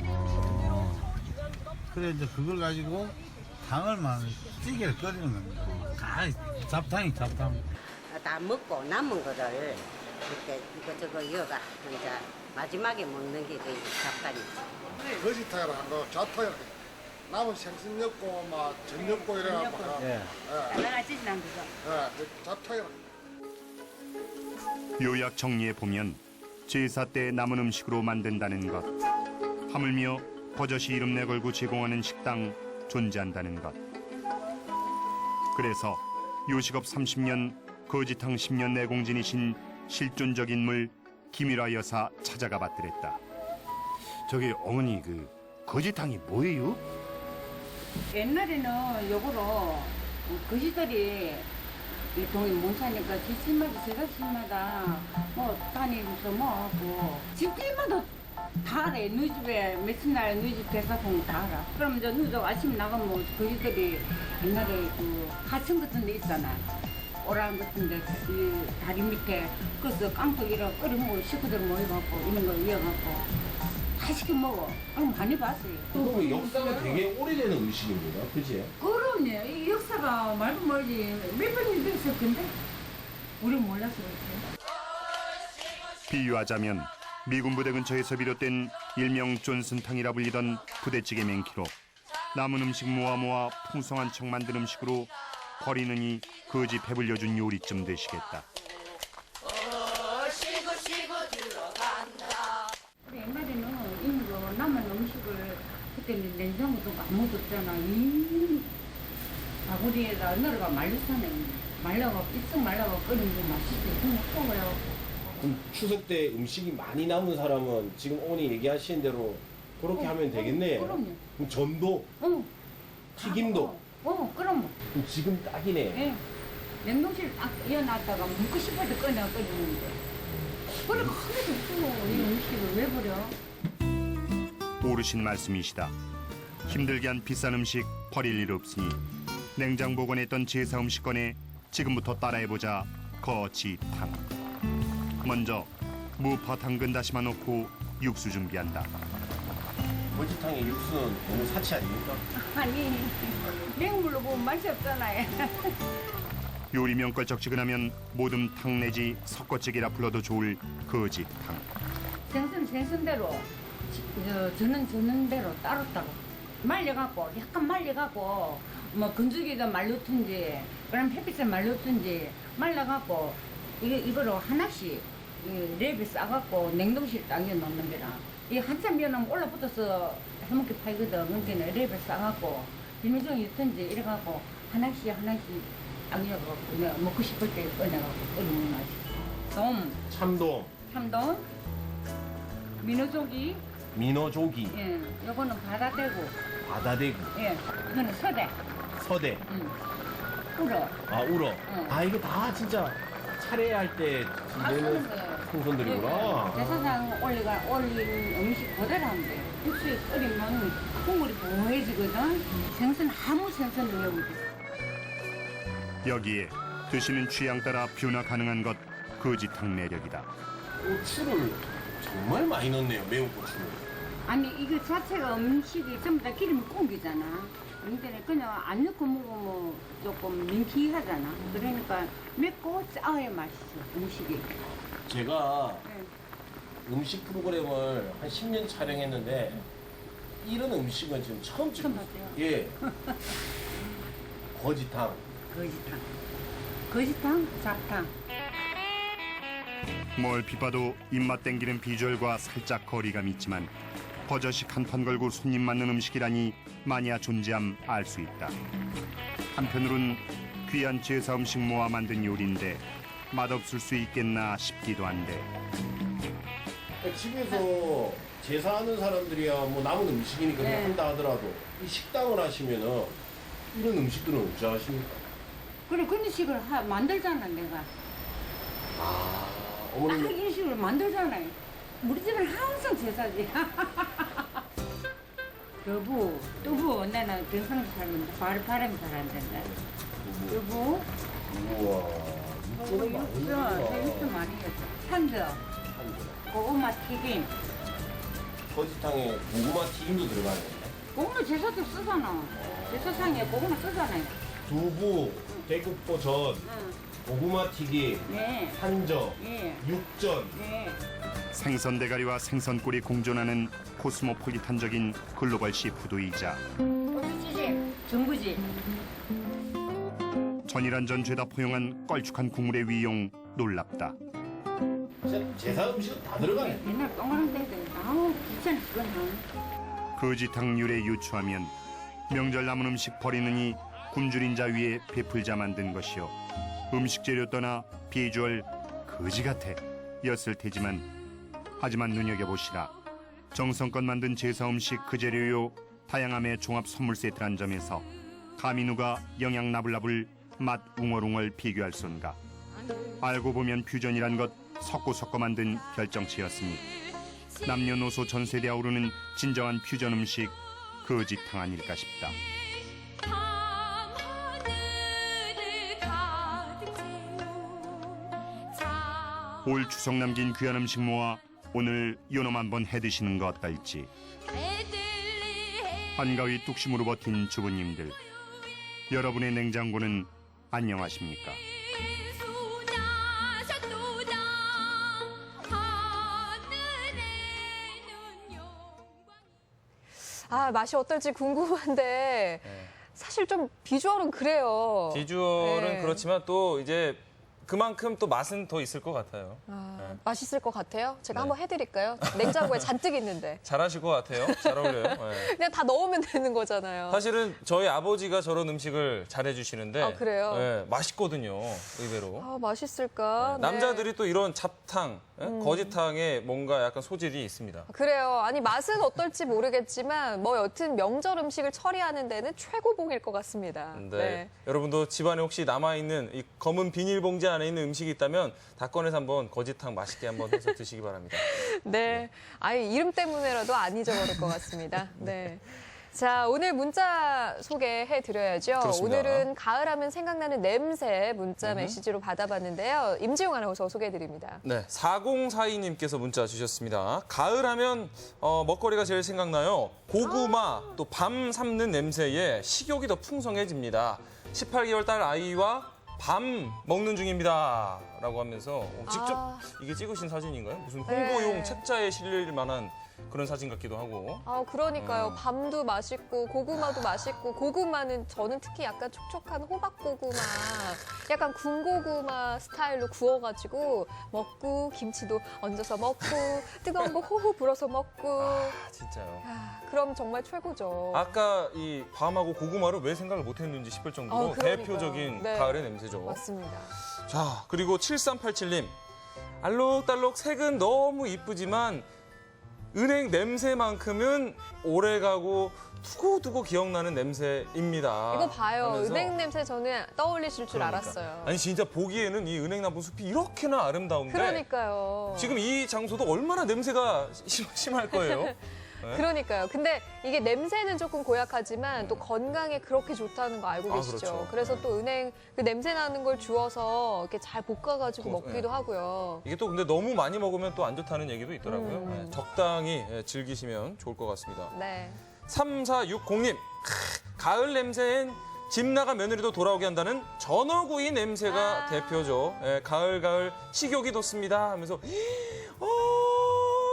그래 이제 그걸 가지고 당을만 찌개를 끓이는 겁니다. 잡탕이 잡탕. 다 먹고 남은 거를 이렇게 이거저거 이어가 이제 마지막에 먹는 게 그 잡탕이지. 거지탕이라 한거 잡탕이라 남은 생선 넣고 막 전 넣고 이래갖고 내가 찌질한 거죠. 잡탕이라. 요약 정리해보면 제사 때 남은 음식으로 만든다는 것, 하물며 버젓이 이름 내걸고 제공하는 식당 존재한다는 것. 그래서 요식업 30년, 거지탕 10년 내공진이신 실존적 인물 김유라 여사 찾아가 봤더랬다. 저기 어머니 그 거지탕이 뭐예요? 옛날에는 요거로 거지들이 이 동네 뭉사니까 집집마다 제각집마다 뭐 다니면서 뭐 하고 집집마다 다 알아. 누이 집에 며칠 날 누이 집 대사통 다 알아. 그럼 이제 누이 집 아침에 나가면 거지들이 옛날에 그 하천 같은 데 있잖아. 오랑 같은 데 이 다리 밑에 그래서 깡통 이렇게 끓여 먹고 식구들 모여갖고 이런 거 이어갖고 다 시켜 먹어. 그럼 많이 봤어요. 그럼 역사가 되게 오래되는 음식입니다. 그치? 그럼요. 이 역사가 말도 멀지 몇 번이 됐을 건데 우리 몰라서 그렇지. 비유하자면 미군 부대 근처에서 비롯된 일명 존슨탕이라 불리던 부대찌개 맹키로 남은 음식 모아 풍성한 척 만든 음식으로 버리느니 거지 배불려준 요리쯤 되시겠다. 옛날에는 이런 거 남은 음식을 그때는 냉장고도 아무것도 없잖아. 이 바구리에다 넣어가 말렸잖아요. 말려가 삐쩍 말려가 끓이는 게 맛있어요. 정말 먹어요. 그럼 추석 때 음식이 많이 남은 사람은 지금 어머니 얘기하시는 대로 그렇게 하면 되겠네. 그럼요. 그럼 전도, 튀김도. 그럼. 그럼 지금 딱이네. 예. 냉동실 딱 이어놨다가 먹고 싶을 때 꺼내 끓이는데. 그래 하나도 없어. 이 음식을 왜 버려? 오르신 말씀이시다. 힘들게 한 비싼 음식 버릴 일 없으니 냉장 보관했던 제사 음식권에 지금부터 따라해보자. 거지탕. 먼저 무파 당근 다시마 넣고 육수 준비한다. 거지탕의 육수는 너무 사치 아닙니까? 아니 냉물로 보면 맛이 없잖아요. 요리 명걸적지근하면 모듬탕 내지 섞어찌개라 불러도 좋을 거지탕. 생선대로 저는 대로 따로 말려갖고 약간 말려갖고 뭐 건조기가 말렸든지 그럼 햇빛에 말렸든지 말려갖고 이거로 하나씩 랩에 싸갖고 냉동실 땅에 넣는 거라. 이 한참 면은 올라붙어서 해먹기 팔거든. 그러니까 랩에 싸갖고 비닐종이 있든지 이래갖고 하나씩 안겨갖고 먹고 싶을 때 꺼내갖고 끓이면 맛있어. 참돔, 민어조기, 예, 요거는 바다대구, 예, 이거는 서대, 우러. 우러. 이거 다 진짜 차례할 때 내는 생선들이구나. 제사상 올린 음식 그대로 하면 돼. 육수에 끓이면 국물이 보해지거든. 생선 아무 생선을 넣으면 돼. 여기에 드시는 취향 따라 변화 가능한 것 거지탕 매력이다. 고추를 정말 많이 넣네요. 매운 고추를. 아니 이거 자체가 음식이 전부 다 기름이 공기잖아. 근데 그냥 안 넣고 먹으면 조금 민키하잖아. 그러니까 맵고 짜야 맛있어 음식이. 제가 음식 프로그램을 한 10년 촬영했는데 이런 음식은 지금 처음 봤어요. 예. 거지탕, 잡탕. 뭘 비봐도 입맛 땡기는 비주얼과 살짝 거리감 있지만 버젓이 간판 걸고 손님 맞는 음식이라니 마니아 존재함 알 수 있다. 한편으론 귀한 제사 음식 모아 만든 요리인데 맛없을 수 있겠나 싶기도 한데 집에서 제사하는 사람들이야 뭐 남은 음식이니까 그냥 네. 한다 하더라도 이 식당을 하시면은 이런 음식들은 어찌 하십니까? 그래, 그런 식으로 만들잖아, 내가. 어머님 딱 이런 식으로 만들잖아요. 우리 집은 항상 제사지. 여보, 두부, 나는 경상도 살면 바람이 잘 안 된다. 여보, 우와 육수는 많이 육수 많이 했어. 산저, 고구마 튀김. 거지탕에 고구마 튀김도 들어가요. 고구마 제사도 쓰잖아. 제사상에 고구마 쓰잖아요. 두부, 대국보전, 고구마 튀김, 네. 산저, 예. 육전. 네. 생선 대가리와 생선꿀이 공존하는 코스모폴리탄적인 글로벌 시푸드이자 전부지. 전이란 전 죄다 포용한 껄쭉한 국물의 위용 놀랍다. 제사 음식은 다 들어가네. 옛날 동그란 때들 아우 귀찮아 그건. 거지탕 유래 유추하면 명절 남은 음식 버리느니 굶주린 자 위에 베풀자 만든 것이요 음식 재료 떠나 비주얼 거지 같아 였을 테지만 하지만 눈여겨보시라 정성껏 만든 제사 음식 그 재료요 다양함의 종합 선물 세트란 점에서 감히 누가 영양 나불나불 맛 웅얼웅얼 비교할 순가. 알고 보면 퓨전이란 것 섞고 만든 결정체였으니 남녀노소 전 세대 아우르는 진정한 퓨전 음식 거지탕 아닐까 싶다. 올 추석 남긴 귀한 음식 모아 오늘 요놈 한번 해드시는 거 어떨지. 한가위 뚝심으로 버틴 주부님들, 여러분의 냉장고는 안녕하십니까? 아, 맛이 어떨지 궁금한데 사실 좀 비주얼은 그래요. 비주얼은 네. 그렇지만 또 이제 그만큼 또 맛은 더 있을 것 같아요. 네. 맛있을 것 같아요. 제가 네. 한번 해드릴까요? 냉장고에 잔뜩 있는데. 잘하실 것 같아요. 잘 어울려요. 네. 그냥 다 넣으면 되는 거잖아요. 사실은 저희 아버지가 저런 음식을 잘해주시는데 아, 그래요? 네, 맛있거든요. 의외로. 아, 맛있을까? 네. 남자들이 또 이런 잡탕, 거지탕에 뭔가 약간 소질이 있습니다. 그래요. 아니 맛은 어떨지 모르겠지만 뭐 여튼 명절 음식을 처리하는 데는 최고봉일 것 같습니다. 네. 여러분도 집안에 혹시 남아있는 이 검은 비닐봉지 안에 있는 음식이 있다면 다 꺼내서 한번 거지탕 맛있게 한번 해서 드시기 바랍니다. 네. 아니 이름 때문에라도 안 잊어버릴 것 같습니다. 네. 자, 오늘 문자 소개해 드려야죠. 그렇습니다. 오늘은 가을하면 생각나는 냄새 문자 메시지로 받아봤는데요. 임지용 아나운서 소개해 드립니다. 네, 4042님께서 문자 주셨습니다. 가을하면 먹거리가 제일 생각나요. 고구마, 또 밤 삶는 냄새에 식욕이 더 풍성해집니다. 18개월 딸 아이와 밤 먹는 중입니다. 라고 하면서 직접 이게 찍으신 사진인가요? 무슨 홍보용 네. 책자에 실릴 만한 그런 사진 같기도 하고. 아, 그러니까요. 밤도 맛있고 고구마도 맛있고 고구마는 저는 특히 약간 촉촉한 호박 고구마, 약간 군고구마 스타일로 구워가지고 먹고 김치도 얹어서 먹고 뜨거운 거 호호 불어서 먹고. 진짜요. 아, 그럼 정말 최고죠. 아까 이 밤하고 고구마를 왜 생각을 못했는지 싶을 정도로 그러니까요. 대표적인 네. 가을의 냄새죠. 맞습니다. 자, 그리고 7387님. 알록달록 색은 너무 이쁘지만 은행 냄새만큼은 오래가고 두고두고 기억나는 냄새입니다. 이거 봐요. 하면서 은행 냄새 저는 떠올리실 줄 그러니까. 알았어요. 아니 진짜 보기에는 이 은행나무 숲이 이렇게나 아름다운데 그러니까요. 지금 이 장소도 얼마나 냄새가 심할 거예요. 네? 그러니까요. 근데 이게 냄새는 조금 고약하지만 또 건강에 그렇게 좋다는 거 알고 계시죠? 그렇죠. 그래서 또 은행 그 냄새 나는 걸 주워서 이렇게 잘 볶아가지고 네. 먹기도 하고요. 이게 또 근데 너무 많이 먹으면 또 안 좋다는 얘기도 있더라고요. 네, 적당히 즐기시면 좋을 것 같습니다. 네. 3460님, 가을 냄새엔 집 나간 며느리도 돌아오게 한다는 전어구이 냄새가 대표죠. 가을 식욕이 돋습니다 하면서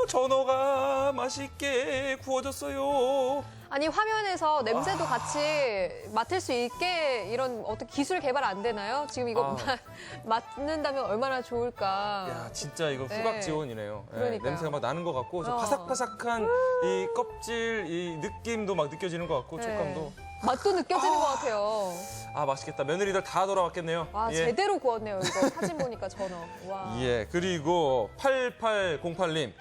전어가 맛있게 구워졌어요. 아니 화면에서 냄새도 같이 맡을 수 있게 이런 어떤 기술 개발 안 되나요? 지금 이거 맡는다면 얼마나 좋을까. 야, 진짜 이거 네. 후각 지원이네요. 예, 그러니까요. 냄새가 막 나는 것 같고 저 바삭바삭한 이 껍질 이 느낌도 막 느껴지는 것 같고 네. 촉감도. 맛도 느껴지는 것 같아요. 아, 맛있겠다. 며느리들 다 돌아왔겠네요. 와, 예. 제대로 구웠네요. 이거 사진 보니까 전어. 와. 예, 그리고 8808님,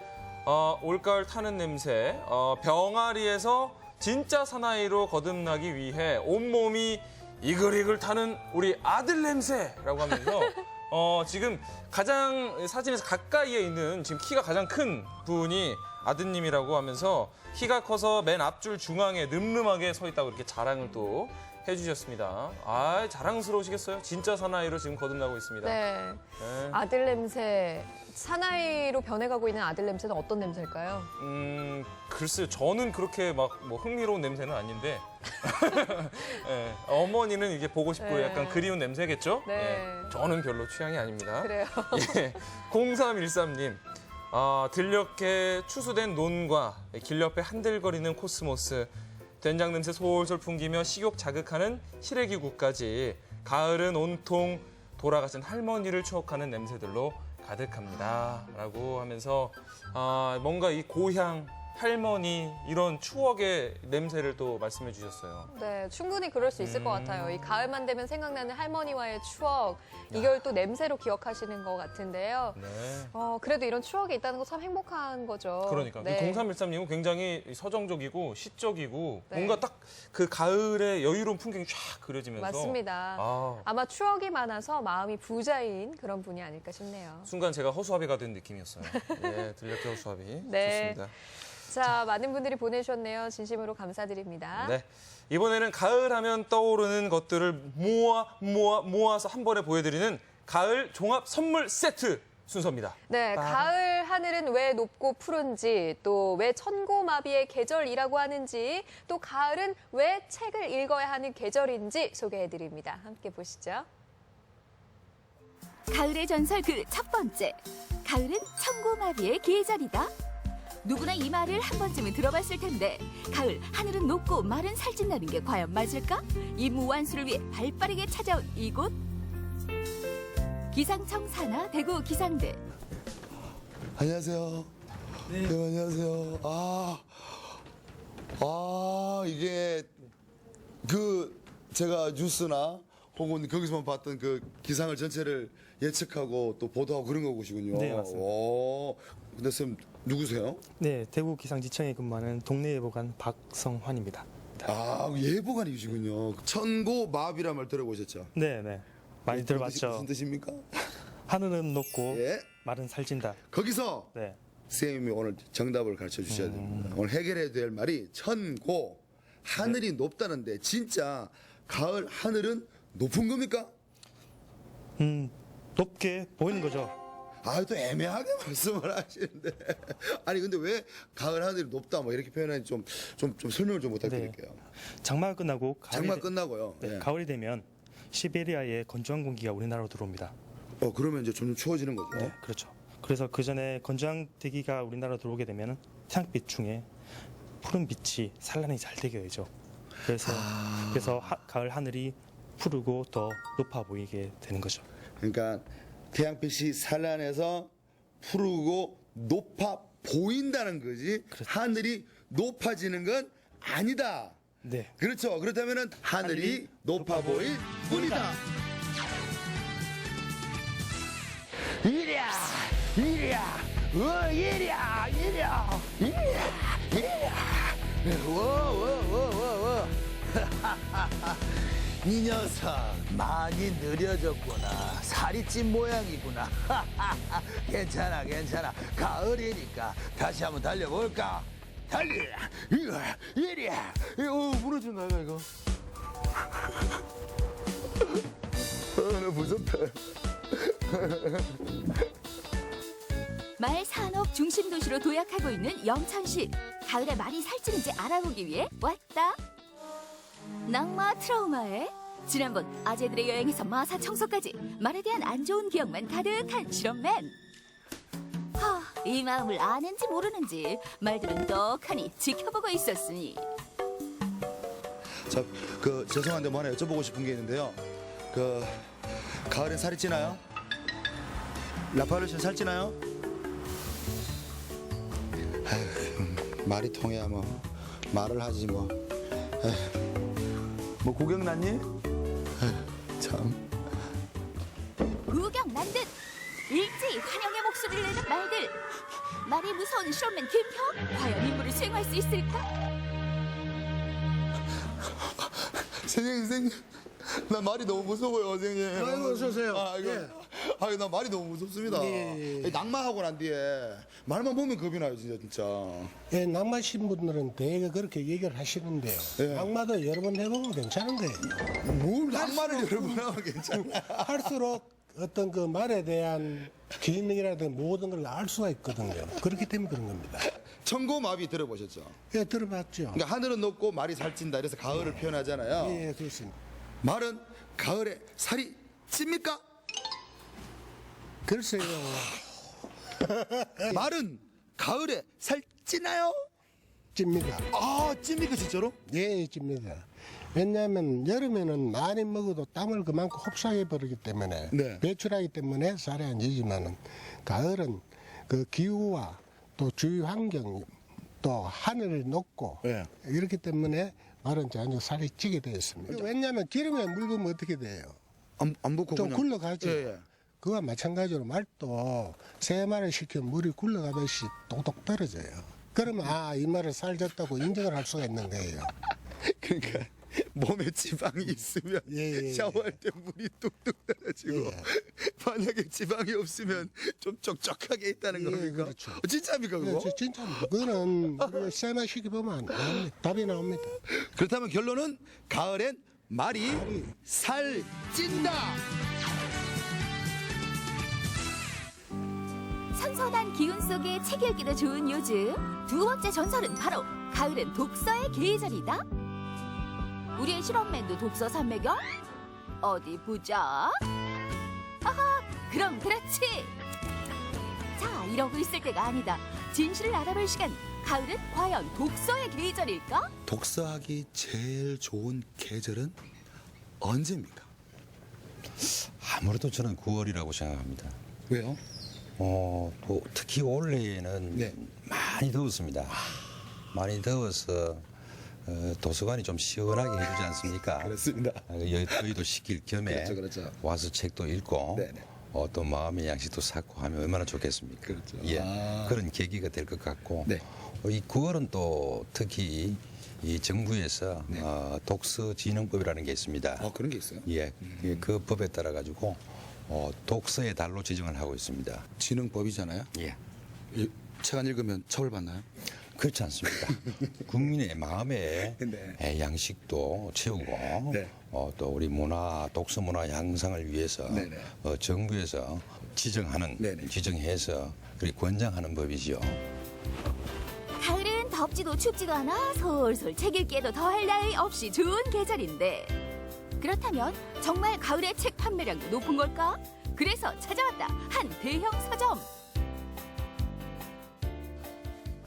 올가을 타는 냄새, 병아리에서 진짜 사나이로 거듭나기 위해 온몸이 이글이글 타는 우리 아들 냄새라고 하면서 지금 가장 사진에서 가까이에 있는 지금 키가 가장 큰 분이 아드님이라고 하면서 키가 커서 맨 앞줄 중앙에 늠름하게 서 있다고 이렇게 자랑을 또 해주셨습니다. 아, 자랑스러우시겠어요? 진짜 사나이로 지금 거듭나고 있습니다. 네. 네. 아들 냄새. 사나이로 변해가고 있는 아들 냄새는 어떤 냄새일까요? 글쎄요. 저는 그렇게 막 뭐 흥미로운 냄새는 아닌데 예, 어머니는 이게 보고 싶고 네. 약간 그리운 냄새겠죠? 네. 예, 저는 별로 취향이 아닙니다. 그래요. 예, 0313님. 들녘에 추수된 논과 길 옆에 한들거리는 코스모스, 된장 냄새 솔솔 풍기며 식욕 자극하는 시래기국까지 가을은 온통 돌아가신 할머니를 추억하는 냄새들로 가득합니다. 라고 하면서 뭔가 이 고향, 할머니 이런 추억의 냄새를 또 말씀해 주셨어요. 네, 충분히 그럴 수 있을 것 같아요. 이 가을만 되면 생각나는 할머니와의 추억, 이걸 또 냄새로 기억하시는 것 같은데요. 네. 그래도 이런 추억이 있다는 거 참 행복한 거죠. 그러니까 네. 0313님은 굉장히 서정적이고 시적이고 네. 뭔가 딱 그 가을의 여유로운 풍경이 쫙 그려지면서 맞습니다. 아, 아마 추억이 많아서 마음이 부자인 그런 분이 아닐까 싶네요. 순간 제가 허수아비가 된 느낌이었어요. 예, 들녘의 허수아비. 네. 좋습니다. 자, 많은 분들이 보내주셨네요. 진심으로 감사드립니다. 네. 이번에는 가을 하면 떠오르는 것들을 모아서 한 번에 보여드리는 가을 종합 선물 세트 순서입니다. 네, 가을 하늘은 왜 높고 푸른지, 또 왜 천고마비의 계절이라고 하는지, 또 가을은 왜 책을 읽어야 하는 계절인지 소개해드립니다. 함께 보시죠. 가을의 전설 그 첫 번째. 가을은 천고마비의 계절이다. 누구나 이 말을 한 번쯤은 들어봤을 텐데 가을 하늘은 높고 말은 살찐다는 게 과연 맞을까? 이 무한수를 위해 발빠르게 찾아온 이곳. 기상청 산하 대구 기상대. 안녕하세요. 네, 안녕하세요. 이게 제가 뉴스나 혹은 거기서만 봤던 그 기상을 전체를 예측하고 또 보도하고 그런 거시군요. 네, 맞습니다. 근데 쌤 누구세요? 네, 대구 기상지청에 근무하는 동네 예보관 박성환입니다. 예보관이시군요. 천고마비란 말 들어보셨죠? 네, 네. 많이 들어봤죠. 무슨 뜻입니까? 하늘은 높고 예. 말은 살찐다. 거기서 네. 쌤이 오늘 정답을 가르쳐 주셔야 됩니다. 오늘 해결해야 될 말이 천고, 하늘이 높다는데 진짜 가을 하늘은 높은 겁니까? 높게 보이는 거죠. 또 애매하게 말씀을 하시는데. 아니, 근데 왜 가을 하늘이 높다 뭐 이렇게 표현하는지 좀 설명을 좀 부탁드릴게요. 장마가 끝나고 장마 끝나고요. 네, 예. 가을이 되면 시베리아의 건조한 공기가 우리나라로 들어옵니다. 그러면 이제 점점 추워지는 거죠. 네, 그렇죠. 그래서 그 전에 건조한 대기가 우리나라로 들어오게 되면 태양빛 중에 푸른 빛이 산란이 잘 되게 되죠. 그래서 가을 하늘이 푸르고 더 높아 보이게 되는 거죠. 그러니까 태양빛이 산란해서 푸르고 높아 보인다는 거지. 하늘이 높아지는 건 아니다. 네. 그렇죠. 그렇다면은 하늘이 높아 보일 뿐이다. 이랴, 이랴, 이랴, 이랴, 워. 이 녀석 많이 느려졌구나. 살이 찐 모양이구나. 괜찮아. 가을이니까 다시 한번 달려볼까? 달리라. 이랴. 무너진다 이거. 나 무섭다. 말 산업 중심 도시로 도약하고 있는 영천시. 가을에 말이 살찌는지 알아보기 위해 왔다. 낙마 트라우마에 지난번 아재들의 여행에서 마사 청소까지 말에 대한 안 좋은 기억만 가득한 실험맨. 이 마음을 아는지 모르는지 말들은 떡하니 지켜보고 있었으니. 죄송한데 뭐 하나 여쭤보고 싶은 게 있는데요. 가을엔 살이 찌나요? 라파엘 씨는 살찌나요? 말이 통해야 뭐 말을 하지 뭐. 뭐 구경 났니? 참. 구경 난 듯 일제히 환영의 목소리를 내는 말들. 말이 무서운 쇼맨 김형, 과연 임무를 수행할 수 있을까? 선생님, 나 말이 너무 무서워요, 선생님. 아이고, 어서 오세요. 나 말이 너무 무섭습니다. 예. 낙마하고 난 뒤에 말만 보면 겁이 나요, 진짜. 예, 낙마신 분들은 대개 그렇게 얘기를 하시는데요. 낙마도 여러 번 해보면 괜찮은 거예요. 뭘 낙마를 여러 번 하면 괜찮아. 할수록 어떤 그 말에 대한 기능이라든가 모든 걸 알 수가 있거든요. 그렇기 때문에 그런 겁니다. 천고마비 들어보셨죠? 예, 들어봤죠. 그러니까 하늘은 높고 말이 살찐다. 이래서 가을을 표현하잖아요. 예, 그렇습니다. 말은 가을에 살이 찝니까? 글쎄요. 말은 가을에 살 찌나요? 찝니다. 찝니까 진짜로? 예, 찝니다. 왜냐하면 여름에는 많이 먹어도 땀을 그만큼 흡수해 버리기 때문에 배출하기 때문에 살이 안 찌지만은 가을은 그 기후와 또 주위 환경 또 하늘이 높고 이렇기 때문에 말은 자주 살이 찌게 되어 있습니다. 왜냐하면 기름에 물 부으면 어떻게 돼요? 안 붓고 좀 그냥. 굴러가죠. 예. 그와 마찬가지로 말도 세말을 시키면 물이 굴러가듯이 똑똑 떨어져요. 그러면 이 말을 살쪘다고 인정을 할 수가 있는 거예요. 그러니까 몸에 지방이 있으면 샤워할 때 물이 뚝뚝 떨어지고 만약에 지방이 없으면 좀 촉촉하게 있다는 겁니까? 그렇죠. 진짜입니까 그거? 네, 진짜입니다. 그거는 우리가 세말 시켜보면 안 됩니다. 답이 나옵니다. 그렇다면 결론은 가을엔 말이 살 찐다. 선선한 기운 속에 책 읽기도 좋은 요즘. 두 번째 전설은 바로 가을은 독서의 계절이다. 우리의 실험맨도 독서 산매경? 어디 보자. 아하, 그럼 그렇지. 자, 이러고 있을 때가 아니다. 진실을 알아볼 시간. 가을은 과연 독서의 계절일까? 독서하기 제일 좋은 계절은 언제입니까? 아무래도 저는 9월이라고 생각합니다. 왜요? 또 특히 올해는 많이 더웠습니다. 많이 더워서 도서관이 좀 시원하게 해주지 않습니까? 그렇습니다. 여의도 시킬 겸에 그렇죠. 와서 책도 읽고 또 마음의 양식도 쌓고 하면 얼마나 좋겠습니까? 그렇죠. 그런 계기가 될 것 같고 이 9월은 또 특히 이 정부에서 독서진흥법이라는 게 있습니다. 그런 게 있어요? 그 법에 따라 가지고 독서의 달로 지정을 하고 있습니다. 진흥법이잖아요? 책 안 읽으면 처벌받나요? 그렇지 않습니다. 국민의 마음의 양식도 채우고 또 우리 독서 문화 향상을 위해서 정부에서 지정해서 그리고 권장하는 법이지요. 가을은 덥지도 춥지도 않아 솔솔 책 읽기에도 더할 나위 없이 좋은 계절인데 그렇다면 정말 가을의 책 판매량도 높은 걸까? 그래서 찾아왔다 한 대형 서점.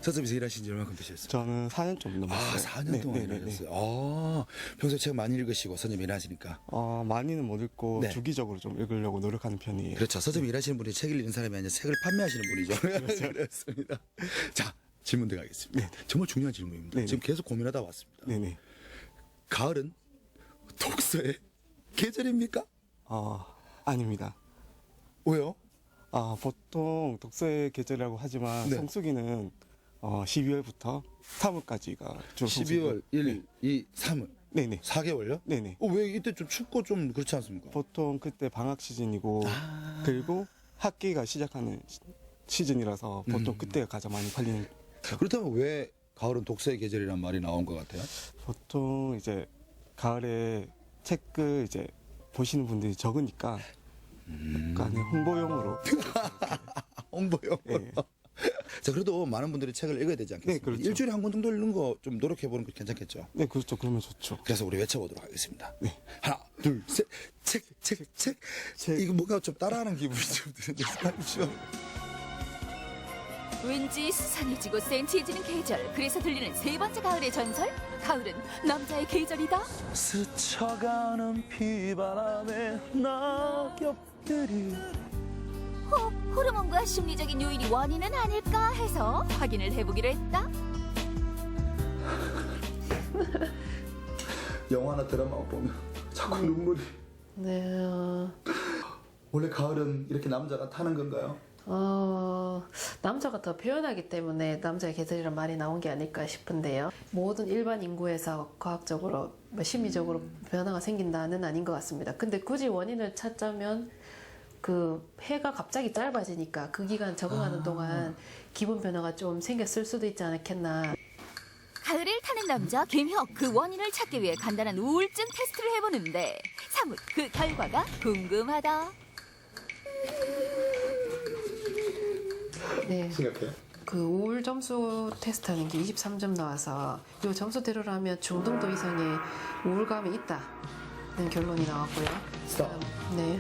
서점에서 일하신 지 얼마큼 되셨어요? 저는 4년 좀 넘었어요. 4년 동안 일하셨어요. 평소에 책 많이 읽으시고 서점 일하시니까? 많이는 못 읽고 주기적으로 좀 읽으려고 노력하는 편이에요. 그렇죠. 서점 일하시는 분이 책을 읽는 사람이 아니라 책을 판매하시는 분이죠. 그렇습니다. 자, 질문 들어가겠습니다. 정말 중요한 질문입니다. 지금 계속 고민하다 왔습니다. 가을은 독서의 계절입니까? 아닙니다. 왜요? 보통 독서의 계절이라고 하지만 성수기는 12월부터 3월까지가 주로 12월 1, 2, 3월. 네네. 4개월요? 네네. 왜 이때 좀 춥고 좀 그렇지 않습니까? 보통 그때 방학 시즌이고 그리고 학기가 시작하는 시즌이라서 보통 그때가 가장 많이 팔리는. 그렇다면 왜 가을은 독서의 계절이란 말이 나온 것 같아요? 보통 이제 가을에 책을 이제 보시는 분들이 적으니까 약간의 홍보용으로. 홍보용으로. 자, 그래도 많은 분들이 책을 읽어야 되지 않겠습니까? 그렇죠. 일주일에 한 권 정도 읽는 거 좀 노력해보는 거 괜찮겠죠? 네, 그렇죠. 그러면 좋죠. 그래서 우리 외쳐보도록 하겠습니다. 하나, 둘, 셋. 책. 이거 뭔가 좀 따라하는 기분이 좀 드는데, 왠지 수상해지고 센치해지는 계절. 그래서 들리는 세 번째 가을의 전설. 가을은 남자의 계절이다. 스쳐가는 비바람에 낙엽들이 호르몬과 심리적인 요인이 원인은 아닐까 해서 확인을 해보기로 했다. 영화나 드라마 보면 자꾸 눈물이. 네. 원래 가을은 이렇게 남자가 타는 건가요? 남자가 더 표현하기 때문에 남자의 계절이란 말이 나온 게 아닐까 싶은데요. 모든 일반 인구에서 과학적으로, 심리적으로 변화가 생긴다는 아닌 것 같습니다. 근데 굳이 원인을 찾자면 그 해가 갑자기 짧아지니까 그 기간 적응하는 동안 기분 변화가 좀 생겼을 수도 있지 않았겠나. 가을을 타는 남자 김혁, 그 원인을 찾기 위해 간단한 우울증 테스트를 해보는데 사뭇 그 결과가 궁금하다. 네. 생각해요? 그 우울 점수 테스트하는 게 23점 나와서 이 점수대로라면 중등도 이상의 우울감이 있다는 결론이 나왔고요. 네.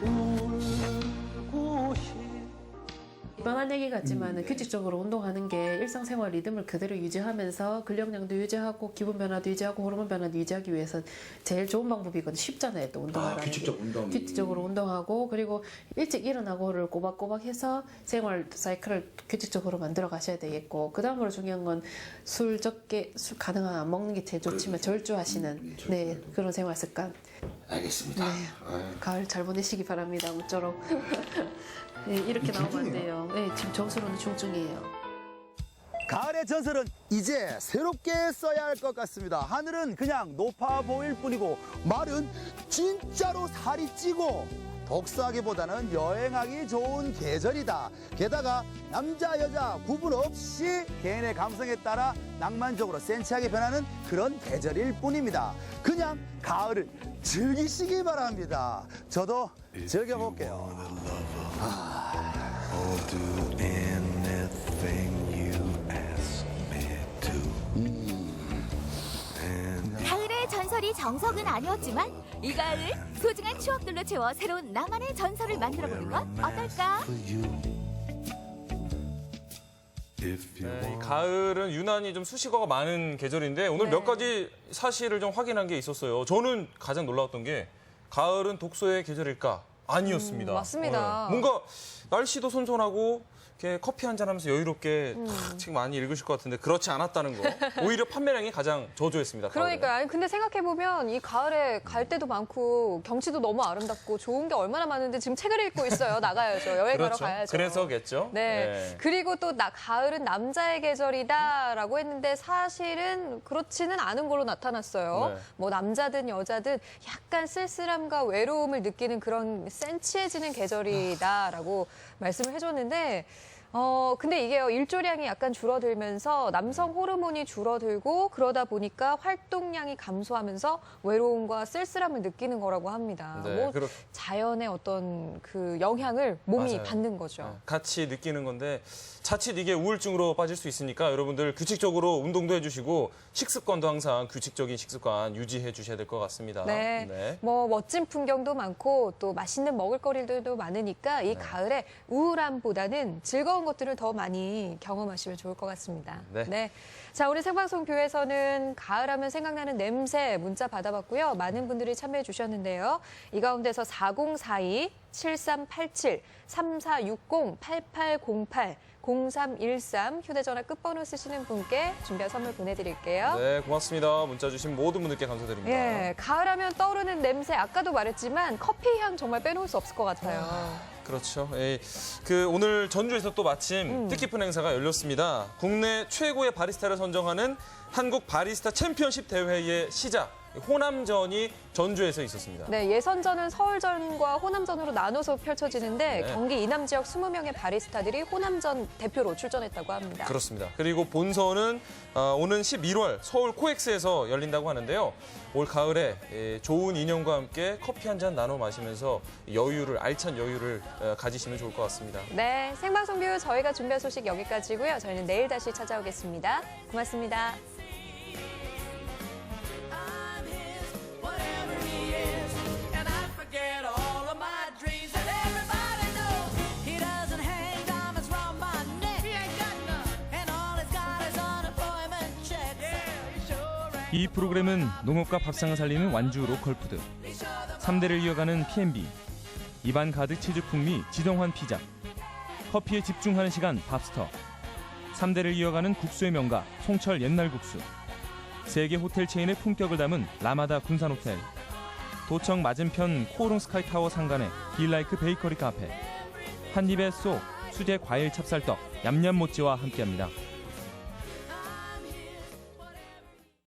뻔한 얘기 같지만 규칙적으로 운동하는 게 일상생활 리듬을 그대로 유지하면서 근력량도 유지하고 기분 변화도 유지하고 호르몬 변화도 유지하기 위해서 제일 좋은 방법이거든요. 쉽잖아요. 또 운동하라는 규칙적 운동. 규칙적으로 운동하고 그리고 일찍 일어나고를 꼬박꼬박 해서 생활 사이클을 규칙적으로 만들어 가셔야 되겠고 그 다음으로 중요한 건 술 적게 술 가능한 안 먹는 게 제일 좋지만 절주하시는 네 그런 생활 습관. 알겠습니다. 네. 가을 잘 보내시기 바랍니다. 모쪼록. 네, 이렇게 나오면 안 돼요. 네, 지금 점수로는 중증이에요. 가을의 전설은 이제 새롭게 써야 할 것 같습니다. 하늘은 그냥 높아 보일 뿐이고 말은 진짜로 살이 찌고 독서하기보다는 여행하기 좋은 계절이다. 게다가 남자 여자 구분 없이 개인의 감성에 따라 낭만적으로 센치하게 변하는 그런 계절일 뿐입니다. 그냥 가을을 즐기시기 바랍니다. 저도 즐겨볼게요. I'll do anything you ask me to. 가을의 전설이 정석은 아니었지만 이 가을 소중한 추억들로 채워 새로운 나만의 전설을 만들어보는 건 어떨까? 네, 이 가을은 유난히 좀 수식어가 많은 계절인데 오늘 몇 가지 사실을 좀 확인한 게 있었어요. 저는 가장 놀라웠던 게 가을은 독서의 계절일까? 아니었습니다. 맞습니다. 뭔가 날씨도 선선하고 이렇게 커피 한잔 하면서 여유롭게 책 많이 읽으실 것 같은데 그렇지 않았다는 거. 오히려 판매량이 가장 저조했습니다. 그러니까요. 아니, 근데 생각해보면 이 가을에 갈 데도 많고 경치도 너무 아름답고 좋은 게 얼마나 많은데 지금 책을 읽고 있어요. 나가야죠. 여행하러 그렇죠. 가야죠. 그래서겠죠. 네. 그리고 또 가을은 남자의 계절이다라고 했는데 사실은 그렇지는 않은 걸로 나타났어요. 네. 뭐 남자든 여자든 약간 쓸쓸함과 외로움을 느끼는 그런 센치해지는 계절이다라고 말씀을 해줬는데 근데 이게요, 일조량이 약간 줄어들면서 남성 호르몬이 줄어들고 그러다 보니까 활동량이 감소하면서 외로움과 쓸쓸함을 느끼는 거라고 합니다. 네, 뭐 자연의 어떤 그 영향을 몸이 맞아요. 받는 거죠. 같이 느끼는 건데 자칫 이게 우울증으로 빠질 수 있으니까 여러분들 규칙적으로 운동도 해주시고 식습관도 항상 규칙적인 식습관 유지해 주셔야 될 것 같습니다. 네. 뭐 멋진 풍경도 많고 또 맛있는 먹을거리들도 많으니까 이 가을에 우울함보다는 즐거운 것들을 더 많이 경험하시면 좋을 것 같습니다. 네. 자, 우리 생방송교에서는 가을하면 생각나는 냄새 문자 받아봤고요. 많은 분들이 참여해 주셨는데요. 이 가운데서 4042, 7387, 3460, 8808, 0313 휴대전화 끝번호 쓰시는 분께 준비한 선물 보내드릴게요. 네, 고맙습니다. 문자 주신 모든 분들께 감사드립니다. 예, 가을하면 떠오르는 냄새 아까도 말했지만 커피 향 정말 빼놓을 수 없을 것 같아요. 그렇죠. 오늘 전주에서 또 마침 뜻깊은 행사가 열렸습니다. 국내 최고의 바리스타를 선정하는 한국 바리스타 챔피언십 대회의 시작. 호남전이 전주에서 있었습니다. 네, 예선전은 서울전과 호남전으로 나눠서 펼쳐지는데 네. 경기 이남 지역 20명의 바리스타들이 호남전 대표로 출전했다고 합니다. 그렇습니다. 그리고 본선은 오는 11월 서울 코엑스에서 열린다고 하는데요. 올 가을에 좋은 인연과 함께 커피 한 잔 나눠 마시면서 알찬 여유를 가지시면 좋을 것 같습니다. 네, 생방송뷰 저희가 준비한 소식 여기까지고요. 저희는 내일 다시 찾아오겠습니다. 고맙습니다. 이 프로그램은 농업과 밥상을 살리는 완주 로컬푸드, 3대를 이어가는 P&B, 입안 가득 치즈 풍미 지동환 피자, 커피에 집중하는 시간 밥스터, 3대를 이어가는 국수의 명가 송철 옛날국수, 세계 호텔 체인의 품격을 담은 라마다 군산호텔, 도청 맞은편 코오롱 스카이타워 상간의 딜라이크 베이커리 카페, 한입의 쏘 수제 과일 찹쌀떡 얌얌모찌와 함께합니다.